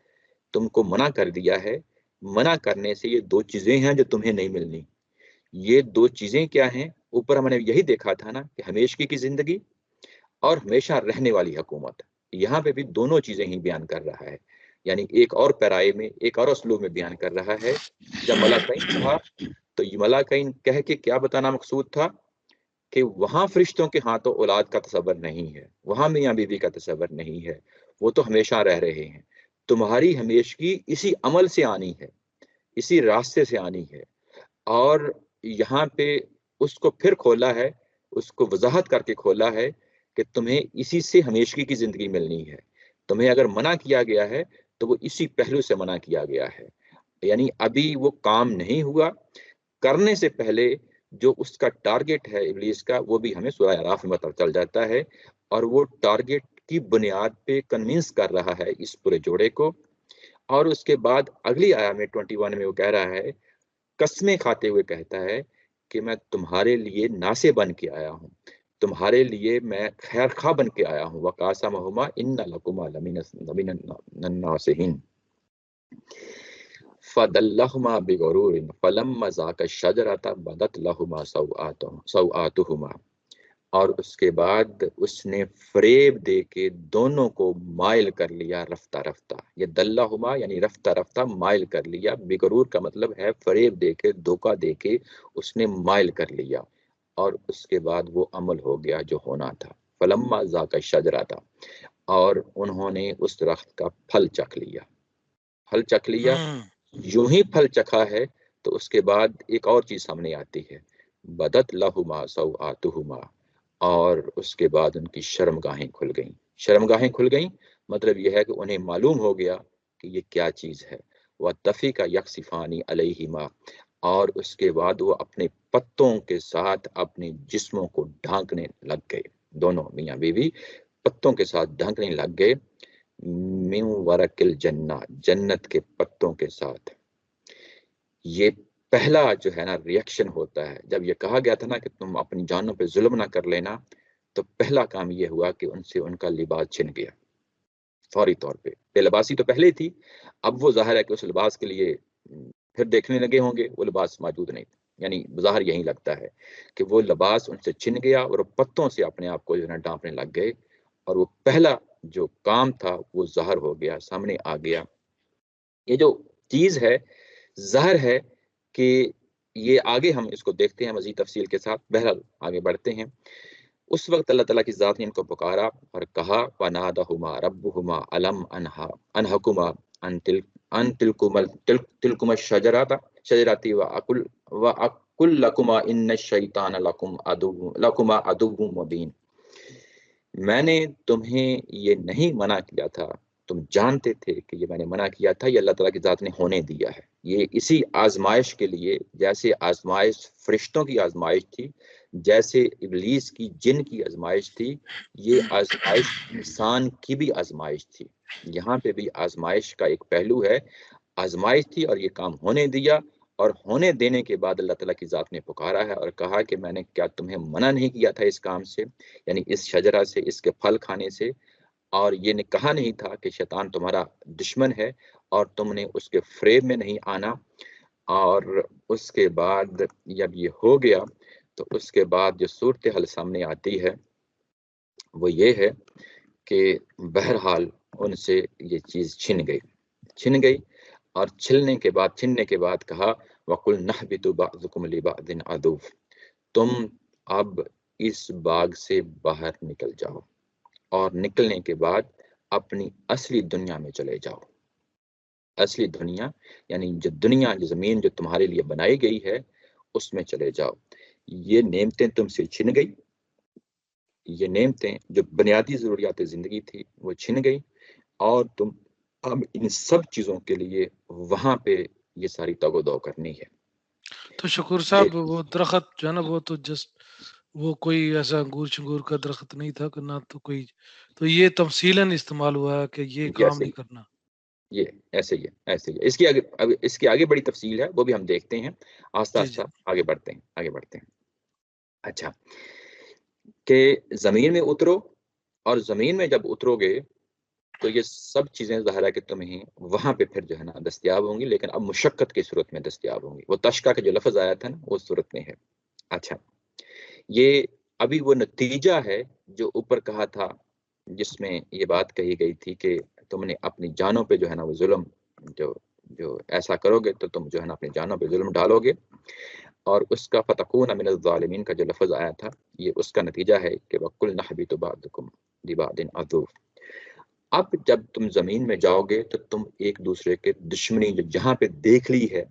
تم کو منع کر دیا ہے، منع کرنے سے یہ دو چیزیں ہیں جو تمہیں نہیں ملنی، یہ دو چیزیں کیا ہیں؟ اوپر ہم نے یہی دیکھا تھا نا کہ ہمیشگی کی زندگی اور ہمیشہ رہنے والی حکومت، یہاں پہ بھی دونوں چیزیں ہی بیان کر رہا ہے، یعنی ایک اور پیرائے میں، ایک اور اسلوب میں بیان کر رہا ہے۔ جب ملکین کہا تو یہ ملکین کہہ کے کیا بتانا مقصود تھا کہ وہاں فرشتوں کے ہاں تو اولاد کا تصور نہیں ہے، وہاں میاں بیوی کا تصور نہیں ہے، وہ تو ہمیشہ رہ رہے ہیں، تمہاری ہمیشگی اسی عمل سے آنی ہے، اسی راستے سے آنی ہے، اور یہاں پہ اس کو پھر کھولا ہے، اس کو وضاحت کر کے کھولا ہے کہ تمہیں اسی سے ہمیشگی کی زندگی ملنی ہے، تمہیں اگر منع کیا گیا ہے تو وہ اسی پہلو سے منع کیا گیا ہے، یعنی ابھی وہ کام نہیں ہوا، کرنے سے پہلے جو اس کا ٹارگٹ ہے ابلیس کا، وہ بھی ہمیں سورہ اعراف میں پتہ چل جاتا ہے، اور وہ ٹارگٹ کی بنیاد پہ کنونس کر رہا ہے اس پورے جوڑے کو، اور اس کے بعد اگلی آیا میں 21 میں وہ کہہ رہا ہے، قسمیں کھاتے ہوئے کہتا ہے کہ میں تمہارے لیے ناصح بن کے آیا ہوں، تمہارے لیے میں خیر خواہ بن کے آیا ہوں، وقاسمہما ان لکما لمن الناصحین فدلہما بغرور فلما ذاقا الشجرۃ بدت لہما سوآتہما، اور اس کے بعد اس نے فریب دے کے دونوں کو مائل کر لیا رفتہ رفتہ، یہ دلہما یعنی رفتہ رفتہ مائل کر لیا، بغرور کا مطلب ہے فریب دے کے، دھوکہ دے کے اس نے مائل کر لیا، اور اس کے بعد وہ عمل ہو گیا جو ہونا تھا، فلما ذاقا الشجرۃ، اور انہوں نے اس درخت کا پھل چکھ لیا، پھل چکھ لیا، یوں ہی پھل چکھا ہے تو اس کے بعد ایک اور چیز سامنے آتی ہے، بدت لہما سوآتہما، اور اس کے بعد ان کی شرمگاہیں کھل گئیں، شرمگاہیں کھل گئیں مطلب یہ ہے کہ انہیں معلوم ہو گیا کہ یہ کیا چیز ہے، وَاتَّفِقَ يَخْصِفَانِ عَلَيْهِمَا، اور اس کے بعد وہ اپنے پتوں کے ساتھ اپنے جسموں کو ڈھانکنے لگ گئے، دونوں میاں بیوی پتوں کے ساتھ ڈھانکنے لگ گئے، من ورق الجنہ، جنت کے پتوں کے ساتھ۔ یہ پہلا جو ہے نا ریئیکشن ہوتا ہے، جب یہ کہا گیا تھا نا کہ تم اپنی جانوں پہ ظلم نہ کر لینا، تو پہلا کام یہ ہوا کہ ان سے ان کا لباس چھن گیا فوری طور پہ، بے لباسی تو پہلے تھی، اب وہ ظاہر ہے کہ اس لباس کے لیے پھر دیکھنے لگے ہوں گے، وہ لباس موجود نہیں تھا، یعنی ظاہر یہی لگتا ہے کہ وہ لباس ان سے چھن گیا اور پتوں سے اپنے آپ کو جو ہے نا ڈانپنے لگ گئے، اور وہ پہلا جو کام تھا وہ ظاہر ہو گیا، سامنے آ گیا۔ یہ جو چیز ہے ظاہر ہے کہ یہ آگے ہم اس کو دیکھتے ہیں مزید تفصیل کے ساتھ، بہرحال آگے بڑھتے ہیں۔ اس وقت اللہ تعالیٰ کی ذات نے ان کو پکارا اور کہا، وَنَادَهُمَا رَبُّهُمَا أَلَمْ أَنْهَكُمَا أَنْ تِلْكُمَا الشَّجَرَةِ وَأَقُلْ لَكُمَا إِنَّ الشَّيْطَانَ لَكُمَا عَدُوٌّ مُبِينٌ، میں نے تمہیں یہ نہیں منع کیا تھا، تم جانتے تھے کہ یہ میں نے منع کیا تھا، یہ اللہ تعالیٰ کی ذات نے ہونے دیا ہے، یہ اسی آزمائش کے لیے، جیسے آزمائش فرشتوں کی آزمائش تھی، جیسے ابلیس کی جن کی آزمائش تھی، یہ آزمائش انسان کی بھی آزمائش تھی، یہاں پہ بھی آزمائش کا ایک پہلو ہے، آزمائش تھی اور یہ کام ہونے دیا، اور ہونے دینے کے بعد اللہ تعالیٰ کی ذات نے پکارا ہے اور کہا کہ میں نے کیا تمہیں منع نہیں کیا تھا اس کام سے، یعنی اس شجرہ سے، اس کے پھل کھانے سے، اور یہ نے کہا نہیں تھا کہ شیطان تمہارا دشمن ہے اور تم نے اس کے فریب میں نہیں آنا، اور اس کے بعد جب یہ ہو گیا تو اس کے بعد جو صورتحال سامنے آتی ہے وہ یہ ہے کہ بہرحال ان سے یہ چیز چھن گئی، اور چھلنے کے بعد کہا وَقُلْ نَحْبِطُ بَعْضُكُمْ لِبَعْضٍ عَدُوٌّ، تم اب اس باغ سے باہر نکل جاؤ اور نکلنے کے بعد اپنی اصلی دنیا میں چلے جاؤ۔ اصلی دنیا یعنی جو دنیا، جو زمین جو تمہارے لیے بنائی گئی ہے اس میں چلے جاؤ۔ یہ نعمتیں تم سے چھن گئی، یہ نعمتیں جو بنیادی ضروریات زندگی تھی وہ چھن گئی، اور تم اب ان سب چیزوں کے لیے وہاں پہ یہ ساری تگ و دو کرنی ہے۔ تو شکور یہ صاحب وہ درخت جو ہے نا وہ تو جسٹ وہ کوئی ایسا انگور شنگور کا درخت نہیں تھا کہ نہ تو کوئی، تو یہ تفصیلاً استعمال ہوا ہے کہ یہ کام ایسے نہیں ہی کرنا۔ یہ ایسے ہی ہے، ایسے ہی ہے۔ اس کی آگے بڑی تفصیل ہے، وہ بھی ہم دیکھتے ہیں آہستہ جی آہستہ، جی آگے بڑھتے ہیں۔ اچھا، کہ زمین میں اترو، اور زمین میں جب اترو گے تو یہ سب چیزیں ظاہر ہے کہ تمہیں وہاں پہ پھر جو ہے نا دستیاب ہوں گی، لیکن اب مشقت کی صورت میں دستیاب ہوں گی۔ وہ تشقہ کا جو لفظ آیا تھا نا اس صورت میں ہے۔ اچھا، یہ ابھی وہ نتیجہ ہے جو اوپر کہا تھا، جس میں یہ بات کہی گئی تھی کہ تم نے اپنی جانوں پہ جو ہے نا وہ ظلم، جو ایسا کرو گے تو تم جو ہے نا اپنی جانوں پہ ظلم ڈالو گے، اور اس کا فتکون من الظالمین کا جو لفظ آیا تھا یہ اس کا نتیجہ ہے کہ وَقُلْ نَحْبِطُ بَعْضُكُمْ لِبَعْضٍ عَدُوٌّ۔ اب جب تم زمین میں جاؤ گے تو تم ایک دوسرے کے دشمنی جو جہاں پہ دیکھ لی ہے،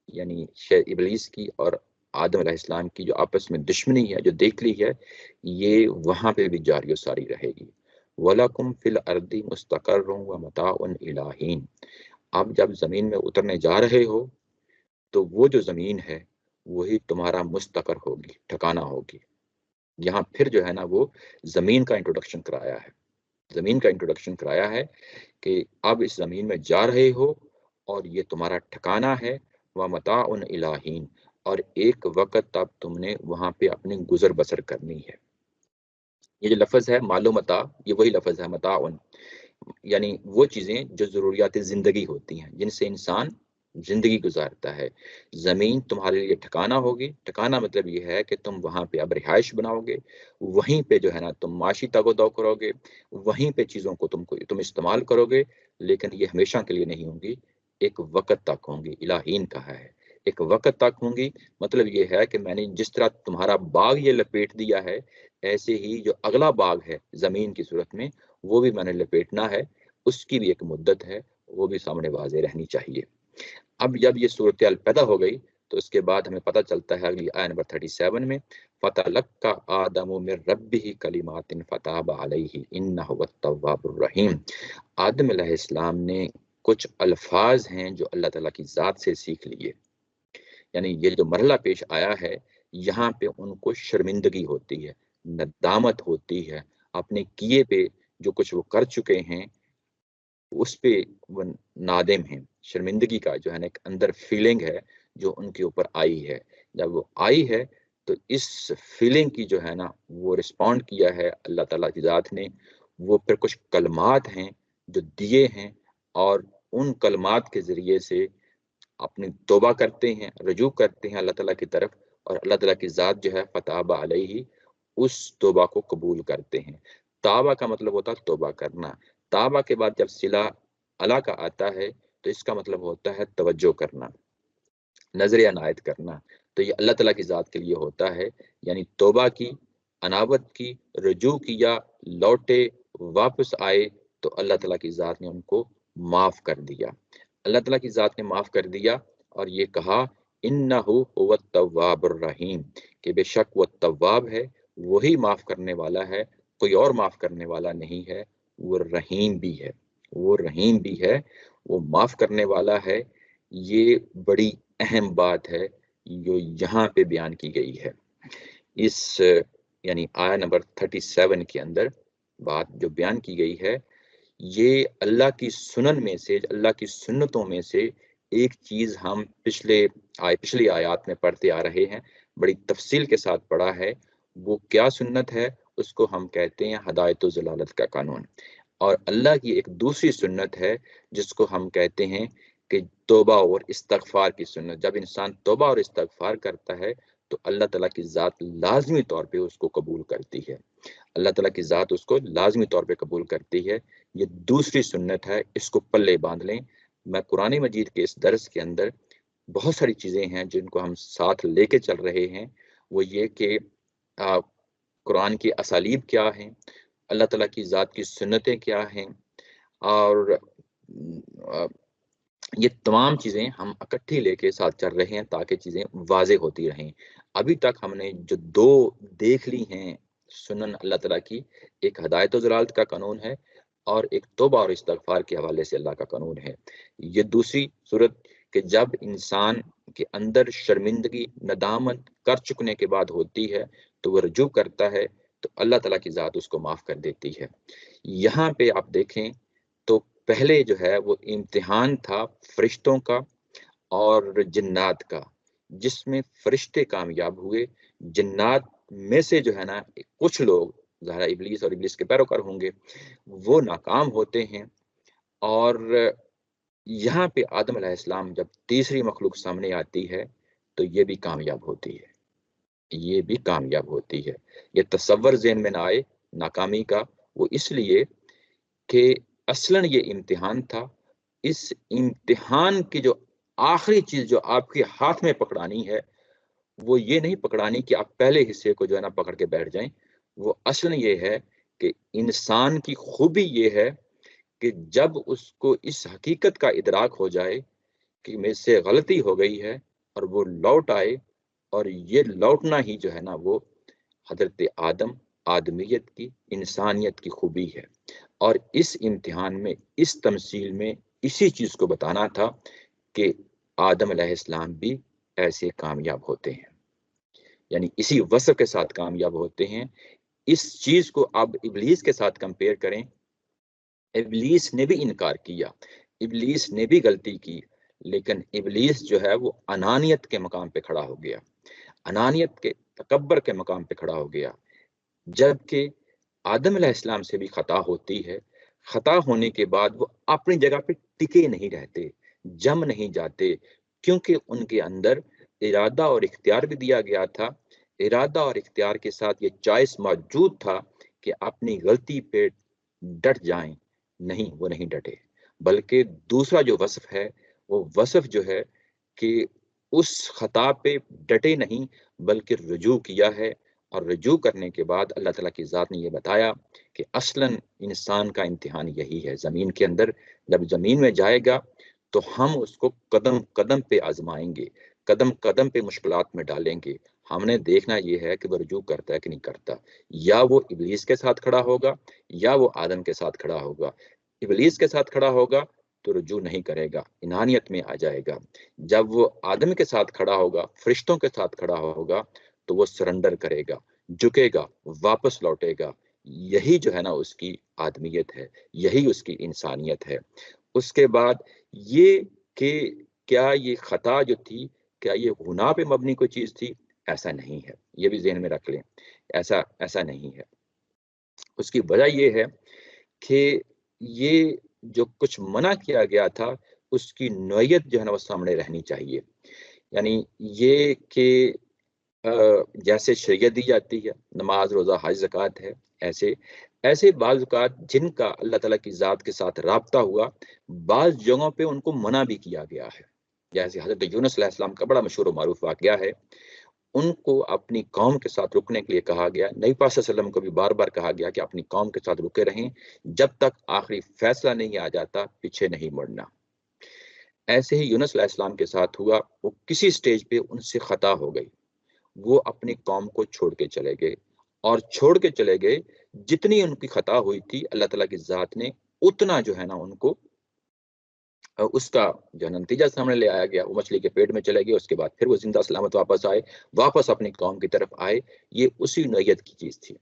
یعنی ابلیس کی اور آدم علیہ السلام کی جو آپس میں دشمنی ہے جو دیکھ لی ہے، یہ وہاں پہ بھی جاری و ساری رہے گی۔ وَلَكُمْ فِي الْأَرْضِ مُسْتَقَرٌّ وَمَتَاعٌ إِلَىٰ حِينٍ۔ اب جب زمین میں اترنے جا رہے ہو تو وہ جو زمین ہے وہی تمہارا مستقر ہوگی، ٹھکانہ ہوگی۔ یہاں پھر جو ہے نا وہ زمین کا انٹروڈکشن کرایا ہے، زمین کا انٹروڈکشن کرایا ہے کہ اب اس زمین میں جا رہے ہو اور یہ تمہارا ٹھکانہ ہے، وَمَتَاعٌ إِلَىٰ حِينٍ، اور ایک وقت تب تم نے وہاں پہ اپنی گزر بسر کرنی ہے۔ یہ جو لفظ ہے مال و متاع، یہ وہی لفظ ہے متاعن، یعنی وہ چیزیں جو ضروریات زندگی ہوتی ہیں جن سے انسان زندگی گزارتا ہے۔ زمین تمہارے لیے ٹھکانہ ہوگی، ٹھکانہ مطلب یہ ہے کہ تم وہاں پہ اب رہائش بناؤ گے، وہیں پہ جو ہے نا تم معاشی تگ و دو کرو گے، وہیں پہ چیزوں کو تم استعمال کرو گے، لیکن یہ ہمیشہ کے لیے نہیں ہوں گی، ایک وقت تک ہوں گی۔ الہین کہا ہے ایک وقت تک ہوں گی، مطلب یہ ہے کہ میں نے جس طرح تمہارا باغ یہ لپیٹ دیا ہے، ایسے ہی جو اگلا باغ ہے زمین کی صورت میں وہ بھی میں نے لپیٹنا ہے، اس کی بھی ایک مدت ہے، وہ بھی سامنے واضح رہنی چاہیے۔ اب جب یہ صورتحال پیدا ہو گئی تو اس کے بعد ہمیں پتہ چلتا ہے اگلی آیت نمبر 37 میں فَتَلَقَّىٰ آدَمُ مِن رَبِّهِ كَلِمَاتٍ فَتَابَ عَلَيْهِ إِنَّهُ هُوَ التَّوَّابُ الرَّحِيمُ۔ آدم علیہ السلام نے کچھ الفاظ ہیں جو اللہ تعالیٰ کی ذات سے سیکھ لیے، یعنی یہ جو مرحلہ پیش آیا ہے یہاں پہ ان کو شرمندگی ہوتی ہے، ندامت ہوتی ہے، اپنے کیے پہ جو کچھ وہ کر چکے ہیں اس پہ وہ نادم ہیں۔ شرمندگی کا جو ہے نا ایک اندر فیلنگ ہے جو ان کے اوپر آئی ہے، جب وہ آئی ہے تو اس فیلنگ کی جو ہے نا وہ رسپونڈ کیا ہے اللہ تعالیٰ کی ذات نے، وہ پھر کچھ کلمات ہیں جو دیے ہیں، اور ان کلمات کے ذریعے سے اپنی توبہ کرتے ہیں، رجوع کرتے ہیں اللہ تعالیٰ کی طرف، اور اللہ تعالیٰ کی ذات جو ہے فتاب علیہ اس توبہ کو قبول کرتے ہیں۔ توبہ کا مطلب ہوتا ہے توبہ کرنا، توبہ کے بعد جب صلہ اللہ کا آتا ہے تو اس کا مطلب ہوتا ہے توجہ کرنا، نظر عنایت کرنا، تو یہ اللہ تعالیٰ کی ذات کے لیے ہوتا ہے، یعنی توبہ کی، انابت کی، رجوع کیا، لوٹے، واپس آئے تو اللہ تعالیٰ کی ذات نے ان کو معاف کر دیا، اللہ تعالیٰ کی ذات نے معاف کر دیا، اور یہ کہا انہ هو التواب الرحیم، کہ بے شک وہ تواب ہے، وہی معاف کرنے والا ہے، کوئی اور معاف کرنے والا نہیں ہے، وہ رحیم بھی ہے، وہ رحیم بھی ہے، وہ معاف کرنے والا ہے۔ یہ بڑی اہم بات ہے جو یہاں پہ بیان کی گئی ہے، اس یعنی آیت نمبر 37 کے اندر بات جو بیان کی گئی ہے، یہ اللہ کی سنن میں سے، اللہ کی سنتوں میں سے ایک چیز ہم پچھلی آیات میں پڑھتے آ رہے ہیں، بڑی تفصیل کے ساتھ پڑھا ہے۔ وہ کیا سنت ہے؟ اس کو ہم کہتے ہیں ہدایت و ضلالت کا قانون، اور اللہ کی ایک دوسری سنت ہے جس کو ہم کہتے ہیں کہ توبہ اور استغفار کی سنت۔ جب انسان توبہ اور استغفار کرتا ہے تو اللہ تعالیٰ کی ذات لازمی طور پہ اس کو قبول کرتی ہے، اللہ تعالیٰ کی ذات اس کو لازمی طور پہ قبول کرتی ہے۔ یہ دوسری سنت ہے، اس کو پلے باندھ لیں، میں قرآن مجید کے اس درس کے اندر بہت ساری چیزیں ہیں جن کو ہم ساتھ لے کے چل رہے ہیں، وہ یہ کہ قرآن کی اسالیب کیا ہیں، اللہ تعالیٰ کی ذات کی سنتیں کیا ہیں، اور یہ تمام چیزیں ہم اکٹھی لے کے ساتھ چل رہے ہیں تاکہ چیزیں واضح ہوتی رہیں۔ ابھی تک ہم نے جو دو دیکھ لی ہیں سنن اللہ تعالیٰ کی، ایک ہدایت و ضلالت کا قانون ہے اور ایک توبہ اور استغفار کے حوالے سے اللہ کا قانون ہے۔ یہ دوسری صورت کہ جب انسان کے اندر شرمندگی ندامت کر چکنے کے بعد ہوتی ہے تو وہ رجوع کرتا ہے تو اللہ تعالیٰ کی ذات اس کو معاف کر دیتی ہے۔ یہاں پہ آپ دیکھیں تو پہلے جو ہے وہ امتحان تھا فرشتوں کا اور جنات کا، جس میں فرشتے کامیاب ہوئے، جنات میں سے جو ہے نا کچھ لوگ ظاہرہ ابلیس اور ابلیس کے پیروکار ہوں گے وہ ناکام ہوتے ہیں۔ اور یہاں پہ آدم علیہ السلام جب تیسری مخلوق سامنے آتی ہے تو یہ بھی کامیاب ہوتی ہے، یہ بھی کامیاب ہوتی ہے۔ یہ تصور ذہن میں نہ آئے ناکامی کا، وہ اس لیے کہ اصلاً یہ امتحان تھا۔ اس امتحان کی جو آخری چیز جو آپ کے ہاتھ میں پکڑانی ہے وہ یہ نہیں پکڑانی کہ آپ پہلے حصے کو جو ہے نا پکڑ کے بیٹھ جائیں، وہ اصلاً یہ ہے کہ انسان کی خوبی یہ ہے کہ جب اس کو اس حقیقت کا ادراک ہو جائے کہ مجھ سے غلطی ہو گئی ہے اور وہ لوٹ آئے، اور یہ لوٹنا ہی جو ہے نا وہ حضرت آدم، آدمیت کی، انسانیت کی خوبی ہے۔ اور اس امتحان میں، اس تمثیل میں اسی چیز کو بتانا تھا کہ آدم علیہ السلام بھی ایسے کامیاب ہوتے ہیں، یعنی اسی وصف کے ساتھ کامیاب ہوتے ہیں۔ اس چیز کو اب ابلیس کے ساتھ کمپیئر کریں، ابلیس نے بھی انکار کیا، ابلیس نے بھی غلطی کی، لیکن ابلیس جو ہے وہ انانیت کے مقام پہ کھڑا ہو گیا، انانیت کے تکبر کے مقام پہ کھڑا ہو گیا، جبکہ آدم علیہ السلام سے بھی خطا ہوتی ہے۔ خطا ہونے کے بعد وہ اپنی جگہ پہ ٹکے نہیں رہتے، جم نہیں جاتے، کیونکہ ان کے اندر ارادہ اور اختیار بھی دیا گیا تھا۔ ارادہ اور اختیار کے ساتھ یہ چوائس موجود تھا کہ اپنی غلطی پہ ڈٹ جائیں، نہیں وہ نہیں ڈٹے، بلکہ دوسرا جو وصف ہے وہ وصف جو ہے کہ اس خطا پہ ڈٹے نہیں بلکہ رجوع کیا ہے، اور رجوع کرنے کے بعد اللہ تعالیٰ کی ذات نے یہ بتایا کہ اصلاً انسان کا امتحان یہی ہے۔ زمین کے اندر جب زمین میں جائے گا تو ہم اس کو قدم قدم پہ آزمائیں گے، قدم قدم پہ مشکلات میں ڈالیں گے۔ ہم نے دیکھنا یہ ہے کہ وہ رجوع کرتا ہے کہ نہیں کرتا، یا وہ ابلیس کے ساتھ کھڑا ہوگا یا وہ آدم کے ساتھ کھڑا ہوگا۔ ابلیس کے ساتھ کھڑا ہوگا تو رجوع نہیں کرے گا، انانیت میں آ جائے گا۔ جب وہ آدم کے ساتھ کھڑا ہوگا، فرشتوں کے ساتھ کھڑا ہوگا تو وہ سرنڈر کرے گا، جھکے گا، واپس لوٹے گا۔ یہی جو ہے نا اس کی آدمیت ہے، یہی اس کی انسانیت ہے۔ اس کے بعد یہ کہ کیا یہ خطا جو تھی، کیا یہ گناہ پہ مبنی کوئی چیز تھی؟ ایسا نہیں ہے، یہ بھی ذہن میں رکھ لیں، ایسا نہیں ہے۔ اس کی وجہ یہ ہے کہ یہ جو کچھ منع کیا گیا تھا اس کی نوعیت جو ہے نا وہ سامنے رہنی چاہیے، یعنی یہ کہ جیسے شریعت دی جاتی ہے، نماز، روزہ، حج، زکوٰۃ ہے، ایسے بعض اوقات جن کا اللہ تعالیٰ کی ذات کے ساتھ رابطہ ہوا، بعض جگہوں پہ ان کو منع بھی کیا گیا ہے۔ جیسے حضرت یونس علیہ السلام کا بڑا مشہور و معروف واقعہ ہے، ان کو اپنی قوم کے ساتھ رکنے کے لیے کہا گیا، نبی پاک صلی اللہ علیہ وسلم کو بھی بار بار کہا گیا کہ اپنی قوم کے ساتھ رکے رہیں، جب تک آخری فیصلہ نہیں آ جاتا پیچھے نہیں مڑنا۔ ایسے ہی یونس علیہ السلام کے ساتھ ہوا، وہ کسی سٹیج پہ ان سے خطا ہو گئی، وہ اپنی قوم کو چھوڑ کے چلے گئے، اور چھوڑ کے چلے گئے جتنی ان کی خطا ہوئی تھی اللہ تعالیٰ کی ذات نے اتنا جو ہے نا ان کو اس کا جو نتیجہ سامنے لے آیا گیا۔ وہ مچھلی کے پیٹ میں چلے گئے، اس کے بعد پھر وہ زندہ سلامت واپس آئے، واپس اپنی قوم کی طرف آئے۔ یہ اسی نوعیت کی چیز تھی،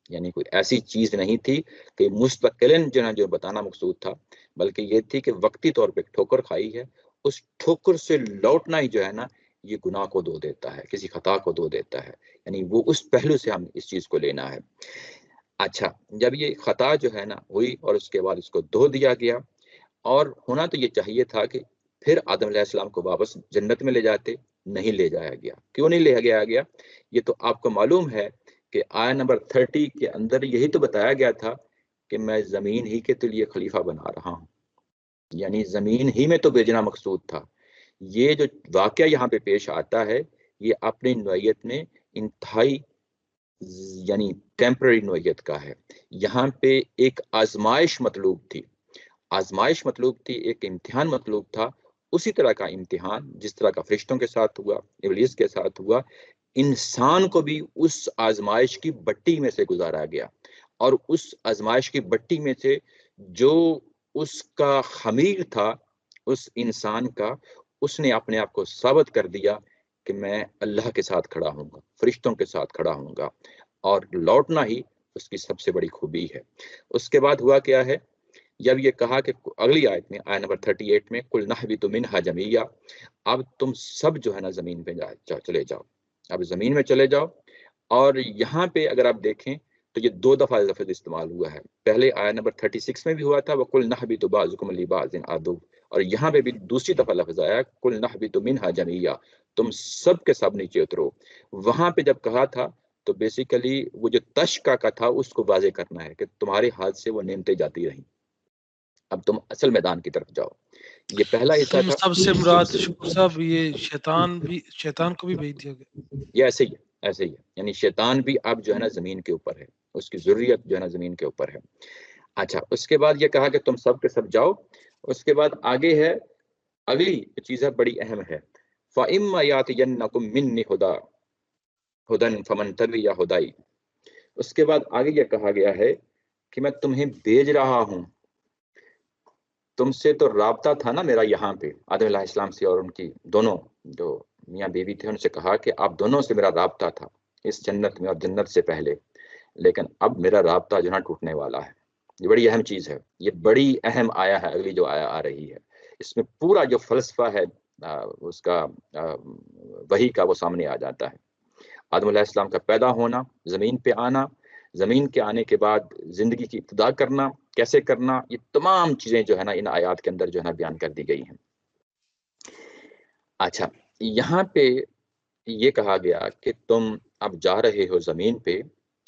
یعنی کوئی ایسی چیز نہیں تھی کہ مستقلاً جو بتانا مقصود تھا، بلکہ یہ تھی کہ وقتی طور پہ ٹھوکر کھائی ہے، اس ٹھوکر سے لوٹنا ہی جو ہے نا یہ گناہ کو دھو دیتا ہے، کسی خطا کو دھو دیتا ہے، یعنی وہ اس پہلو سے ہم اس چیز کو لینا ہے۔ اچھا، جب یہ خطا جو ہے نا ہوئی اور اس کے بعد اس کو دھو دیا گیا، اور ہونا تو یہ چاہیے تھا کہ پھر آدم علیہ السلام کو واپس جنت میں لے جاتے، نہیں لے جایا گیا۔ کیوں نہیں لے جایا گیا؟ یہ تو آپ کو معلوم ہے کہ آیہ نمبر 30 کے اندر یہی تو بتایا گیا تھا کہ میں زمین ہی کے تو لیے خلیفہ بنا رہا ہوں، یعنی زمین ہی میں تو بھیجنا مقصود تھا. یہ جو واقعہ یہاں پہ پیش آتا ہے یہ اپنی نوعیت میں انتہائی یعنی ٹیمپرری نوعیت کا ہے. یہاں پہ ایک آزمائش مطلوب تھی، آزمائش مطلوب تھی، ایک امتحان مطلوب تھا. اسی طرح کا امتحان جس طرح کا فرشتوں کے ساتھ ہوا، ابلیس کے ساتھ ہوا، انسان کو بھی اس آزمائش کی بٹی میں سے گزارا گیا. اور اس آزمائش کی بٹی میں سے جو اس کا خمیر تھا اس انسان کا، اس نے اپنے آپ کو ثابت کر دیا کہ میں اللہ کے ساتھ کھڑا ہوں گا، فرشتوں کے ساتھ کھڑا ہوں گا، اور لوٹنا ہی اس کی سب سے بڑی خوبی ہے. اس کے بعد ہوا کیا ہے، جب یہ کہا کہ اگلی آیت میں آیت نمبر 38 میں قُلْ نَهْبِطُ مِنْهَا جَمِيعًا، اب تم سب جو ہے نا زمین پہ چلے جاؤ، اب زمین میں چلے جاؤ. اور یہاں پہ اگر آپ دیکھیں تو یہ 2 دفعہ لفظ استعمال ہوا ہے. پہلے آیت نمبر 36 میں بھی ہوا تھا وَقُلْ نَهْبِطُ بَعْضُكُمْ لِبَعْضٍ عَدُوٌّ، اور یہاں پہ بھی دوسری دفعہ لفظ آیا قُلْ نَهْبِطُ مِنْهَا جَمِيعًا، تم سب کے سب نیچے اترو. وہاں پہ جب کہا تھا تو بیسیکلی وہ جو تشکا کا تھا اس کو واضح کرنا ہے کہ تمہارے ہاتھ سے وہ نعمتیں جاتی رہیں، اب تم اصل میدان کی طرف جاؤ. یہ پہلا حصہ تم تھا. سب سے مراد شکر صاحب یہ شیطان کو بھی بھیج دیا گیا. یہ ایسے ہی ہے، ایسے ہی ہے، یعنی شیطان بھی اب جو ہے نا زمین کے اوپر ہے، اس کی ضروریت جو ہے نا زمین کے اوپر ہے. اچھا، اس کے بعد یہ کہا کہ تم سب کے سب جاؤ. اس کے بعد آگے ہے اگلی چیز ہے بڑی اہم ہے، فَإِمَّا يَأْتِيَنَّكُم مِّنِّي هُدًى فَمَن تَبِعَ هُدَيَّ. اس کے بعد آگے یہ کہا گیا ہے کہ میں تمہیں بھیج رہا ہوں. تم سے تو رابطہ تھا نا میرا یہاں پہ آدم علیہ السلام سے اور ان کی دونوں جو میاں بیوی تھے، ان سے کہا کہ آپ دونوں سے میرا رابطہ تھا اس جنت میں اور جنت سے پہلے، لیکن اب میرا رابطہ جو ہے ٹوٹنے والا ہے. یہ بڑی اہم چیز ہے، یہ بڑی اہم آیا ہے اگلی جو آیا آ رہی ہے. اس میں پورا جو فلسفہ ہے اس کا وحی کا وہ سامنے آ جاتا ہے. آدم علیہ السلام کا پیدا ہونا، زمین پہ آنا، زمین کے آنے کے بعد زندگی کی ابتدا کرنا، کیسے کرنا، یہ تمام چیزیں جو ہے نا ان آیات کے اندر جو ہے نا بیان کر دی گئی ہیں. اچھا، یہاں پہ یہ کہا گیا کہ تم اب جا رہے ہو زمین پہ،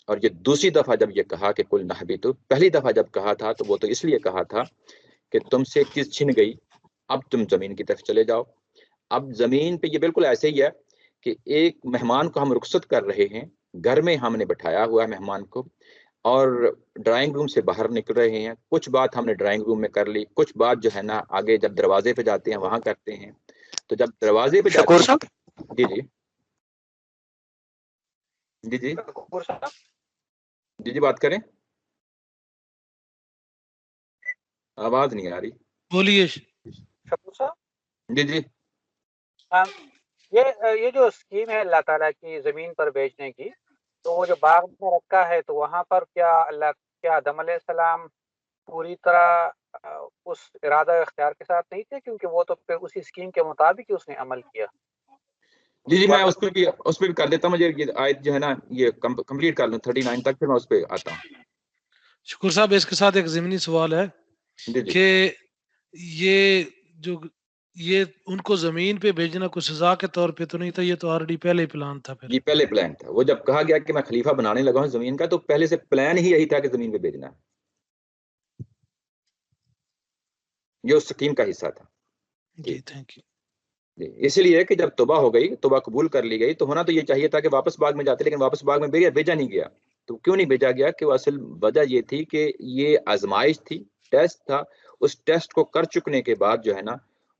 اور یہ دوسری دفعہ جب یہ کہا کہ قُلْ نَهْبِطُ، پہلی دفعہ جب کہا تھا تو وہ تو اس لیے کہا تھا کہ تم سے ایک چیز چھن گئی، اب تم زمین کی طرف چلے جاؤ. اب زمین پہ یہ بالکل ایسے ہی ہے کہ ایک مہمان کو ہم رخصت کر رہے ہیں، گھر میں ہم نے بٹھایا ہوا ہے مہمان کو، اور ڈرائنگ روم سے باہر نکل رہے ہیں. کچھ بات ہم نے ڈرائنگ روم میں کر لی، کچھ بات جو ہے نا آگے جب دروازے پہ جاتے ہیں وہاں کرتے ہیں. تو جب دروازے پہ جاتے شکور ہیں، صاحب، جی جی جی جی شکور صاحب، جی جی بات کریں، آواز نہیں آ رہی. بولیے. شکور صاحب، جی جی یہ جو اسکیم ہے اللہ تعالیٰ کی زمین پر بھیجنے کی، تو وہ جو باغ میں رکھا ہے تو وہاں پر کیا آدم علیہ السلام پوری طرح اس ارادہ اختیار کے ساتھ نہیں تھے، کیونکہ وہ تو پھر اسی اسکیم کے مطابق ہی اس نے عمل کیا. جی جی میں اس پہ بھی کر دیتا ہوں. مجھے یہ آیت جو ہے نا یہ کمپلیٹ کر لوں 39 تک، پھر میں اس پہ آتا ہوں. شکر صاحب، اس کے ساتھ ایک ضمنی سوال ہے جی جی کہ یہ ان کو زمین پہ بھیجنا کوئی سزا کے طور پہ تو نہیں تھا، یہ تو آلریڈی پہلے ہی پلان تھا. پھر یہ پہلے پلان تھا. وہ جب کہا گیا کہ میں خلیفہ بنانے لگا ہوں زمین کا، تو پہلے سے پلان ہی یہی تھا کہ زمین پہ بھیجنا ہے. یہ اس سکیم کا حصہ تھا. جی تھینک یو. جی اس لیے کہ جب توبہ ہو گئی، توبہ قبول کر لی گئی، تو ہونا تو یہ چاہیے تھا کہ واپس باغ میں جاتے، لیکن واپس باغ میں بھیجا نہیں گیا. تو کیوں نہیں بھیجا گیا؟ کہ وہ اصل وجہ یہ تھی کہ یہ آزمائش تھی، ٹیسٹ تھا. اس ٹیسٹ کو کر چکنے کے بعد جو ہے نا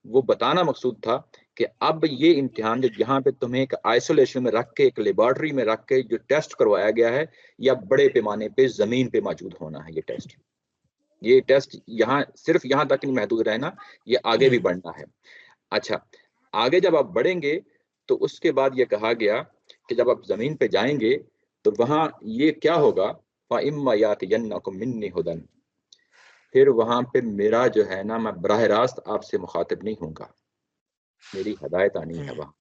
وہ بتانا مقصود تھا کہ اب یہ امتحان جو یہاں پہ تمہیں ایک آئسولیشن میں رکھ کے، ایک لیبارٹری میں رکھ کے جو ٹیسٹ کروایا گیا ہے، یا بڑے پیمانے پہ زمین پہ موجود ہونا ہے. یہ ٹیسٹ یہاں صرف یہاں تک نہیں محدود رہنا، یہ آگے بھی بڑھنا ہے. اچھا، آگے جب آپ بڑھیں گے تو اس کے بعد یہ کہا گیا کہ جب آپ زمین پہ جائیں گے تو وہاں یہ کیا ہوگا، فَإِمَّا يَأْتِيَنَّكُم مِّنِّي هُدًى، پھر وہاں پہ میرا جو ہے نا میں براہ راست آپ سے مخاطب نہیں ہوں گا، میری ہدایت آنی ہے وہاں.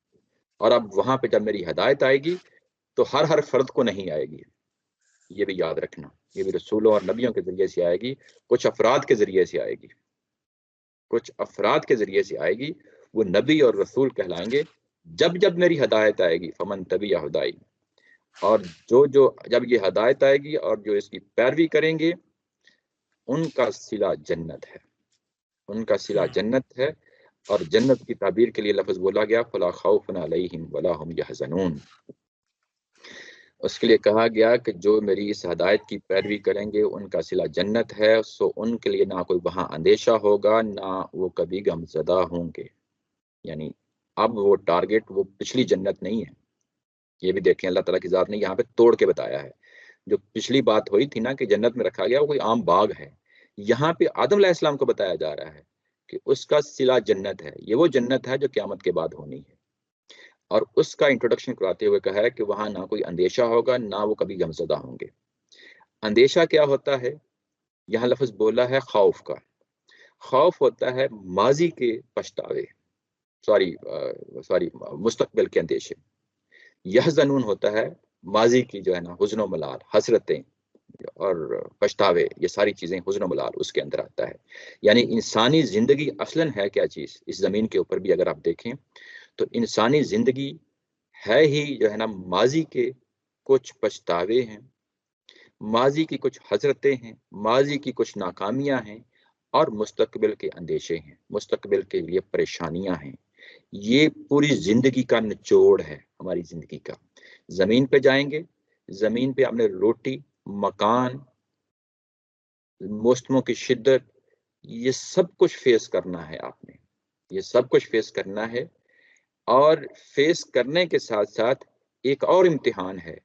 اور اب وہاں پہ جب میری ہدایت آئے گی تو ہر فرد کو نہیں آئے گی، یہ بھی یاد رکھنا. یہ بھی رسولوں اور نبیوں کے ذریعے سے آئے گی، کچھ افراد کے ذریعے سے آئے گی، کچھ افراد کے ذریعے سے آئے گی. وہ نبی اور رسول کہلائیں گے جب میری ہدایت آئے گی، فمن تبع ہدائی. اور جو جب یہ ہدایت آئے گی اور جو اس کی پیروی کریں گے ان کا صلہ جنت ہے. ان کا صلہ جنت ہے، اور جنت کی تعبیر کے لیے لفظ بولا گیا فلا خوف علیہم ولا هم یحزنون۔ اس کے لیے کہا گیا کہ جو میری اس ہدایت کی پیروی کریں گے ان کا صلہ جنت ہے، سو ان کے لیے نہ کوئی وہاں اندیشہ ہوگا، نہ وہ کبھی غمزدہ ہوں گے۔ یعنی اب وہ ٹارگٹ وہ پچھلی جنت نہیں ہے، یہ بھی دیکھیں اللہ تعالیٰ کی ذات نے یہاں پہ توڑ کے بتایا ہے۔ جو پچھلی بات ہوئی تھی نا کہ جنت میں رکھا گیا وہ کوئی عام باغ ہے، یہاں پہ آدم علیہ السلام کو بتایا جا رہا ہے کہ اس کا صلہ جنت ہے، یہ وہ جنت ہے جو قیامت کے بعد ہونی ہے، اور اس کا انٹروڈکشن کراتے ہوئے کہا ہے کہ وہاں نہ کوئی اندیشہ ہوگا، نہ وہ کبھی غمزدہ ہوں گے۔ اندیشہ کیا ہوتا ہے؟ یہاں لفظ بولا ہے خوف کا۔ خوف ہوتا ہے ماضی کے پچھتاوے، سوری مستقبل کے اندیشے۔ یحزنون ہوتا ہے ماضی کی جو ہے نا حزن و ملال، حسرتیں اور پچھتاوے، یہ ساری چیزیں حزن و ملال اس کے اندر آتا ہے۔ یعنی انسانی زندگی اصلاً ہے کیا چیز؟ اس زمین کے اوپر بھی اگر آپ دیکھیں تو انسانی زندگی ہے ہی جو ہے نا ماضی کے کچھ پچھتاوے ہیں، ماضی کی کچھ حسرتیں ہیں، ماضی کی کچھ ناکامیاں ہیں، اور مستقبل کے اندیشے ہیں، مستقبل کے لیے پریشانیاں ہیں۔ یہ پوری زندگی کا نچوڑ ہے ہماری زندگی کا۔ زمین پہ جائیں گے، زمین پہ ہم نے روٹی، مکان، موسموں کی شدت، یہ سب کچھ فیس کرنا ہے آپ نے، یہ سب کچھ فیس کرنا ہے، اور فیس کرنے کے ساتھ ساتھ ایک اور امتحان ہے،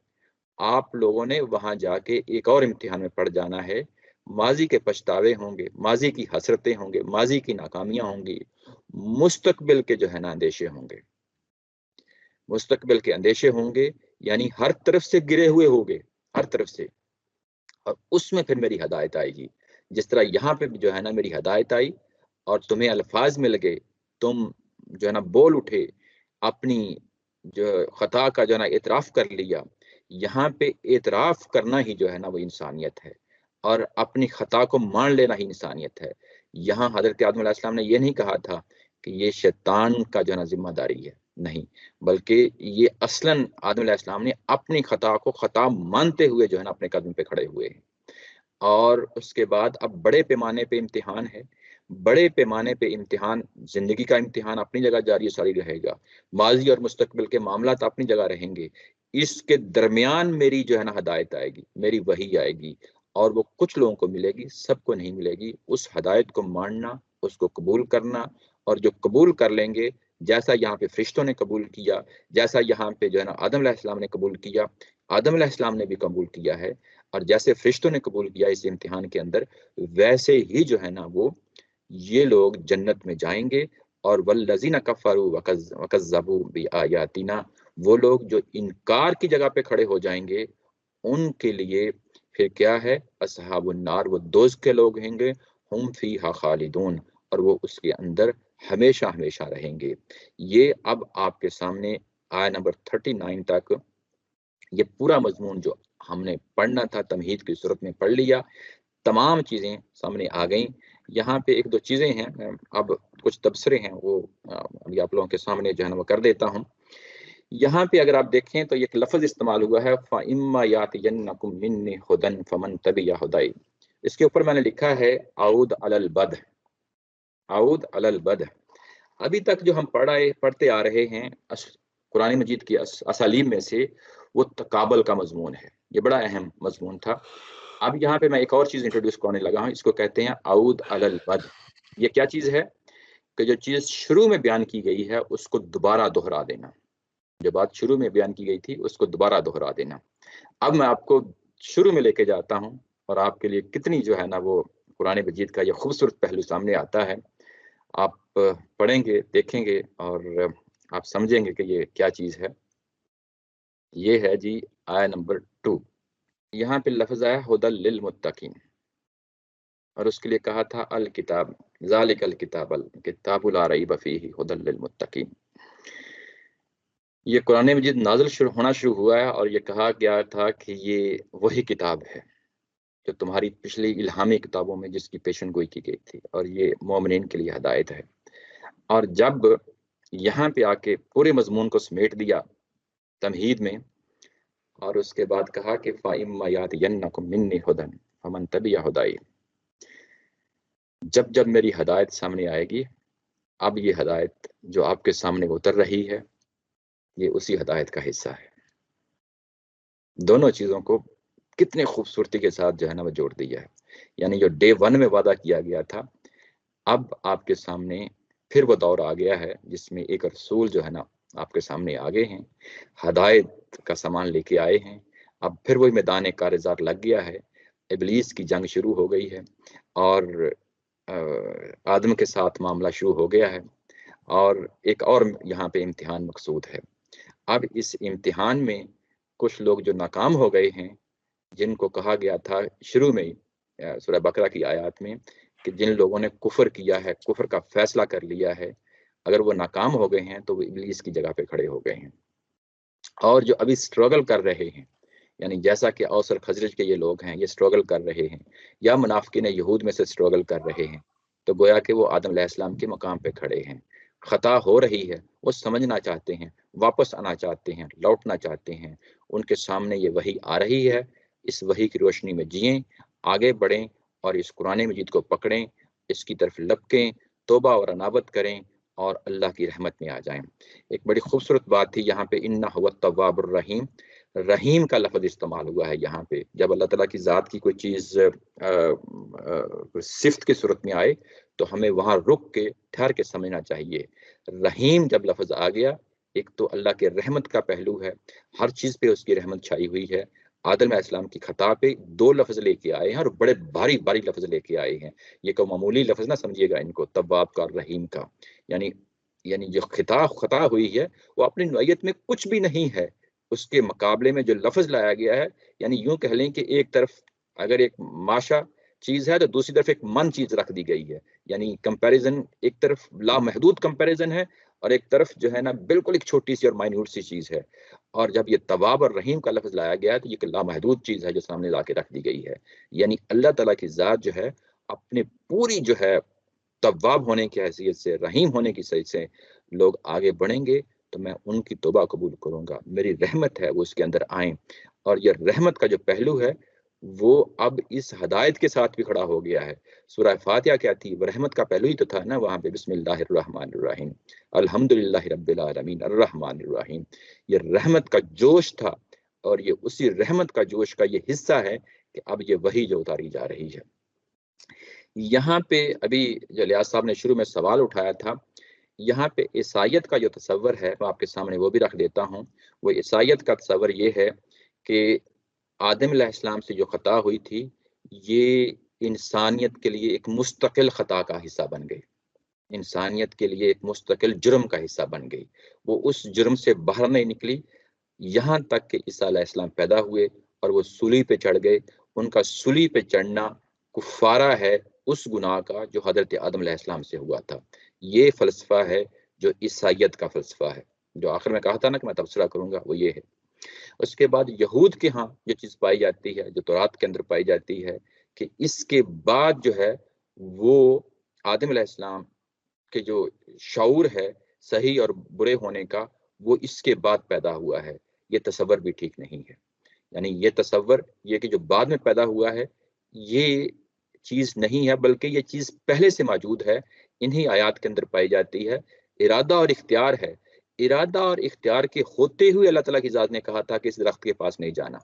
آپ لوگوں نے وہاں جا کے ایک اور امتحان میں پڑ جانا ہے۔ ماضی کے پچھتاوے ہوں گے، ماضی کی حسرتیں ہوں گے، ماضی کی ناکامیاں ہوں گی، مستقبل کے جو ہے نا اندیشے ہوں گے، مستقبل کے اندیشے ہوں گے، یعنی ہر طرف سے گرے ہوئے ہوگے، ہر طرف سے، اور اس میں پھر میری ہدایت آئے گی۔ جس طرح یہاں پہ جو ہے نا میری ہدایت آئی اور تمہیں الفاظ میں لگے، تم جو ہے نا بول اٹھے، اپنی جو خطا کا جو ہے نا اعتراف کر لیا۔ یہاں پہ اعتراف کرنا ہی جو ہے نا وہ انسانیت ہے، اور اپنی خطا کو مان لینا ہی انسانیت ہے۔ یہاں حضرت آدم علیہ السلام نے یہ نہیں کہا تھا کہ یہ شیطان کا جو ہے نا ذمہ داری ہے، نہیں، بلکہ یہ اصلاً آدم علیہ السلام نے اپنی خطا کو خطا مانتے ہوئے جو ہے نا اپنے قدم پہ کھڑے ہوئے ہیں۔ اور اس کے بعد اب بڑے پیمانے پہ امتحان ہے، بڑے پیمانے پہ امتحان، زندگی کا امتحان اپنی جگہ جاری ساری رہے گا، ماضی اور مستقبل کے معاملات اپنی جگہ رہیں گے، اس کے درمیان میری جو ہے نا ہدایت آئے گی، میری وحی آئے گی، اور وہ کچھ لوگوں کو ملے گی، سب کو نہیں ملے گی۔ اس ہدایت کو ماننا، اس کو قبول کرنا، اور جو قبول کر لیں گے، جیسا یہاں پہ فرشتوں نے قبول کیا، جیسا یہاں پہ جو ہے نا آدم علیہ السلام نے قبول کیا، آدم علیہ السلام نے بھی قبول کیا ہے، اور جیسے فرشتوں نے قبول کیا اس امتحان کے اندر، ویسے ہی جو ہے نا وہ یہ لوگ جنت میں جائیں گے۔ اور والذین کفروا وکذبوا بآیاتنا، وہ لوگ جو انکار کی جگہ پہ کھڑے ہو جائیں گے، ان کے لیے پھر کیا ہے؟ اصحاب النار، وہ دوزخ کے لوگ ہیں گے، ہم فیہا خالدون، اور وہ اس کے اندر ہمیشہ ہمیشہ رہیں گے۔ یہ اب آپ کے سامنے آیہ نمبر 39 تک یہ پورا مضمون جو ہم نے پڑھنا تھا تمہید کی صورت میں پڑھ لیا، تمام چیزیں سامنے آ گئیں۔ یہاں پہ ایک دو چیزیں ہیں، اب کچھ تبصرے ہیں، وہ ابھی آپ لوگوں کے سامنے جو ہے نا وہ کر دیتا ہوں۔ یہاں پہ اگر آپ دیکھیں تو ایک لفظ استعمال ہوا ہے فَإِمَّا يَأْتِيَنَّكُم مِّنِّي هُدًى فَمَن تَبِعَ هُدَيَ، اس کے اوپر میں نے لکھا ہے اعود علی البدء، اعود علی البدء۔ ابھی تک جو ہم پڑھتے آ رہے ہیں قرآن مجید کی اسالیب میں سے وہ تقابل کا مضمون ہے، یہ بڑا اہم مضمون تھا۔ اب یہاں پہ میں ایک اور چیز انٹروڈیوس کرنے لگا ہوں، اس کو کہتے ہیں اعود علی البدء۔ یہ کیا چیز ہے؟ کہ جو چیز شروع میں بیان کی گئی ہے اس کو دوبارہ دہرا دینا، جو بات شروع میں بیان کی گئی تھی اس کو دوبارہ دہرا دینا۔ اب میں آپ کو شروع میں لے کے جاتا ہوں، اور آپ کے لیے کتنی جو ہے نا وہ قرآن مجید کا یہ خوبصورت پہلو سامنے آتا ہے۔ آپ پڑھیں گے، دیکھیں گے، اور آپ سمجھیں گے کہ یہ کیا چیز ہے۔ یہ ہے جی آیہ نمبر 2، یہاں پہ لفظ آیا ہدی للمتقین، اور اس کے لیے کہا تھا الکتاب، ذالک الکتاب الکتاب لا ریب فیہ ہدی للمتقین۔ یہ قرآن مجید نازل ہونا شروع ہوا ہے، اور یہ کہا گیا تھا کہ یہ وہی کتاب ہے جو تمہاری پچھلی الہامی کتابوں میں جس کی پیشن گوئی کی گئی تھی، اور یہ مومنین کے لیے ہدایت ہے۔ اور جب یہاں پہ آ کے پورے مضمون کو سمیٹ دیا تمہید میں، اور اس کے بعد کہا کہ فَإِمَّا يَأْتِيَنَّكُم مِّنِّي هُدًى فَمَن تَبِعَ هُدَيَ، جب جب میری ہدایت سامنے آئے گی، اب یہ ہدایت جو آپ کے سامنے اتر رہی ہے یہ اسی ہدایت کا حصہ ہے۔ دونوں چیزوں کو کتنے خوبصورتی کے ساتھ جو ہے نا وہ جوڑ دیا ہے، یعنی جو ڈے 1 میں وعدہ کیا گیا تھا، اب آپ کے سامنے پھر وہ دور آ گیا ہے جس میں ایک رسول جو ہے نا آپ کے سامنے آگے ہیں، ہدایت کا سامان لے کے آئے ہیں۔ اب پھر وہی میدان کارزار لگ گیا ہے، ابلیس کی جنگ شروع ہو گئی ہے اور آدم کے ساتھ معاملہ شروع ہو گیا ہے، اور ایک اور یہاں پہ امتحان مقصود ہے۔ اب اس امتحان میں کچھ لوگ جو ناکام ہو گئے ہیں، جن کو کہا گیا تھا شروع میں سورہ بقرہ کی آیات میں کہ جن لوگوں نے کفر کیا ہے، کفر کا فیصلہ کر لیا ہے، اگر وہ ناکام ہو گئے ہیں تو وہ ابلیس کی جگہ پہ کھڑے ہو گئے ہیں۔ اور جو ابھی سٹرگل کر رہے ہیں، یعنی جیسا کہ اوس اور خزرج کے یہ لوگ ہیں، یہ سٹرگل کر رہے ہیں، یا منافقین یہود میں سے سٹرگل کر رہے ہیں، تو گویا کہ وہ آدم علیہ السلام کے مقام پہ کھڑے ہیں۔ خطا ہو رہی ہے، وہ سمجھنا چاہتے ہیں، واپس آنا چاہتے ہیں، لوٹنا چاہتے ہیں، ان کے سامنے یہ وحی آ رہی ہے، اس وحی کی روشنی میں جئیں، آگے بڑھیں اور اس قرآن مجید کو پکڑیں، اس کی طرف لپکیں، توبہ اور انابت کریں اور اللہ کی رحمت میں آ جائیں۔ ایک بڑی خوبصورت بات تھی یہاں پہ، انہ هو التواب الرحیم، رحیم کا لفظ استعمال ہوا ہے یہاں پہ۔ جب اللہ تعالیٰ کی ذات کی کوئی چیز صفت کی صورت میں آئے تو ہمیں وہاں رک کے ٹھہر کے سمجھنا چاہیے۔ رحیم جب لفظ آ گیا، ایک تو اللہ کے رحمت کا پہلو ہے، ہر چیز پہ اس کی رحمت چھائی ہوئی ہے۔ آدم علیہ السلام کی خطا پہ 2 لفظ لے کے آئے ہیں اور بڑے بھاری بھاری لفظ لے کے آئے ہیں، یہ کوئی معمولی لفظ نہ سمجھیے گا ان کو، تواب کا اور رحیم کا، یعنی جو خطا ہوئی ہے وہ اپنی نوعیت میں کچھ بھی نہیں ہے، اس کے مقابلے میں جو لفظ لایا گیا ہے، یعنی یوں کہہ لیں کہ ایک طرف اگر ایک ماشا چیز ہے تو دوسری طرف ایک من چیز رکھ دی گئی ہے، یعنی کمپیریزن، ایک طرف لامحدود کمپیریزن ہے اور ایک طرف جو ہے نا بالکل ایک چھوٹی سی اور مائنیوٹ سی چیز ہے۔ اور جب یہ تواب اور رحیم کا لفظ لایا گیا ہے تو یہ ایک لامحدود چیز ہے جو سامنے لا کے رکھ دی گئی ہے، یعنی اللہ تعالیٰ کی ذات جو ہے اپنے پوری جو ہے تواب ہونے کی حیثیت سے، رحیم ہونے کی حیثیت سے لوگ آگے بڑھیں گے تو میں ان کی توبہ قبول کروں گا، میری رحمت ہے وہ اس کے اندر آئیں۔ اور یہ رحمت کا جو پہلو ہے وہ اب اس ہدایت کے ساتھ بھی کھڑا ہو گیا ہے۔ سورہ فاتحہ کیا تھی؟ وہ رحمت کا پہلو ہی تو تھا نا وہاں پہ، بسم اللہ الرحمن الرحیم، الحمدللہ رب العالمین الرحمن الرحیم، یہ رحمت کا جوش تھا، اور یہ اسی رحمت کا جوش کا یہ حصہ ہے کہ اب یہ وحی جو اتاری جا رہی ہے۔ یہاں پہ ابھی جو لیاز صاحب نے شروع میں سوال اٹھایا تھا، یہاں پہ عیسائیت کا جو تصور ہے میں آپ کے سامنے وہ بھی رکھ دیتا ہوں۔ وہ عیسائیت کا تصور یہ ہے کہ آدم علیہ السلام سے جو خطا ہوئی تھی یہ انسانیت کے لیے ایک مستقل خطا کا حصہ بن گئی، انسانیت کے لیے ایک مستقل جرم کا حصہ بن گئی، وہ اس جرم سے باہر نہیں نکلی یہاں تک کہ عیسیٰ علیہ السلام پیدا ہوئے اور وہ سولی پہ چڑھ گئے۔ ان کا سولی پہ چڑھنا کفارہ ہے اس گناہ کا جو حضرت آدم علیہ السلام سے ہوا تھا۔ یہ فلسفہ ہے جو عیسائیت کا فلسفہ ہے، جو آخر میں کہا تھا نا کہ میں تبصرہ کروں گا، وہ یہ ہے۔ اس کے بعد یہود کے ہاں یہ چیز پائی جاتی ہے جو تورات کے اندر پائی جاتی ہے کہ اس کے بعد جو ہے وہ آدم علیہ السلام کے جو شعور ہے صحیح اور برے ہونے کا وہ اس کے بعد پیدا ہوا ہے۔ یہ تصور بھی ٹھیک نہیں ہے، یعنی یہ تصور یہ کہ جو بعد میں پیدا ہوا ہے یہ چیز نہیں ہے، بلکہ یہ چیز پہلے سے موجود ہے، انہی آیات کے اندر پائی جاتی ہے۔ ارادہ اور اختیار ہے، ارادہ اور اختیار کے ہوتے ہوئے اللہ تعالیٰ کی ذات نے کہا تھا کہ اس درخت کے پاس نہیں جانا،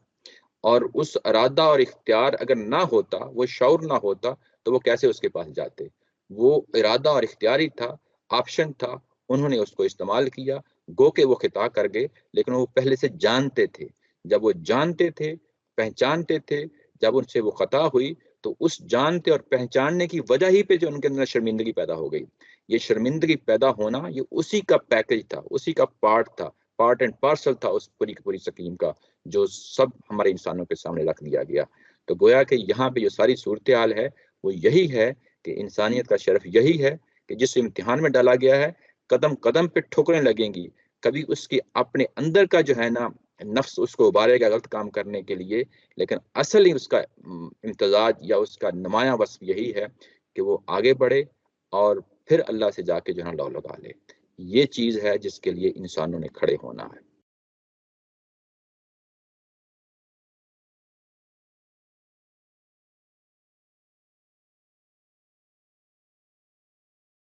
اور اس ارادہ اور اختیار اگر نہ ہوتا، وہ شعور نہ ہوتا تو وہ کیسے اس کے پاس جاتے؟ وہ ارادہ اور اختیاری تھا، آپشن تھا، انہوں نے اس کو استعمال کیا، گو کہ وہ خطا کر گئے، لیکن وہ پہلے سے جانتے تھے۔ جب وہ جانتے تھے، پہچانتے تھے، جب ان سے وہ خطا ہوئی تو اس جانتے اور پہچاننے کی وجہ ہی پہ جو ان کے اندر شرمندگی پیدا ہو گئی، یہ شرمندگی پیدا ہونا یہ اسی کا پیکج تھا، اسی کا پارٹ تھا، پارٹ اینڈ پارسل تھا اس پوری کی پوری سکیم کا، جو سب ہمارے انسانوں کے سامنے رکھ دیا گیا۔ تو گویا کہ یہاں پہ جو ساری صورتحال ہے وہ یہی ہے کہ انسانیت کا شرف یہی ہے کہ جس امتحان میں ڈالا گیا ہے قدم قدم پہ ٹھوکریں لگیں گی، کبھی اس کی اپنے اندر کا جو ہے نا نفس اس کو ابارے گا غلط کام کرنے کے لیے، لیکن اصل ہی اس کا امتزاج یا اس کا نمایاں وصف یہی ہے کہ وہ آگے بڑھے اور پھر اللہ سے جا کے جو ہے لو لگا لے۔ یہ چیز ہے جس کے لیے انسانوں نے کھڑے ہونا ہے۔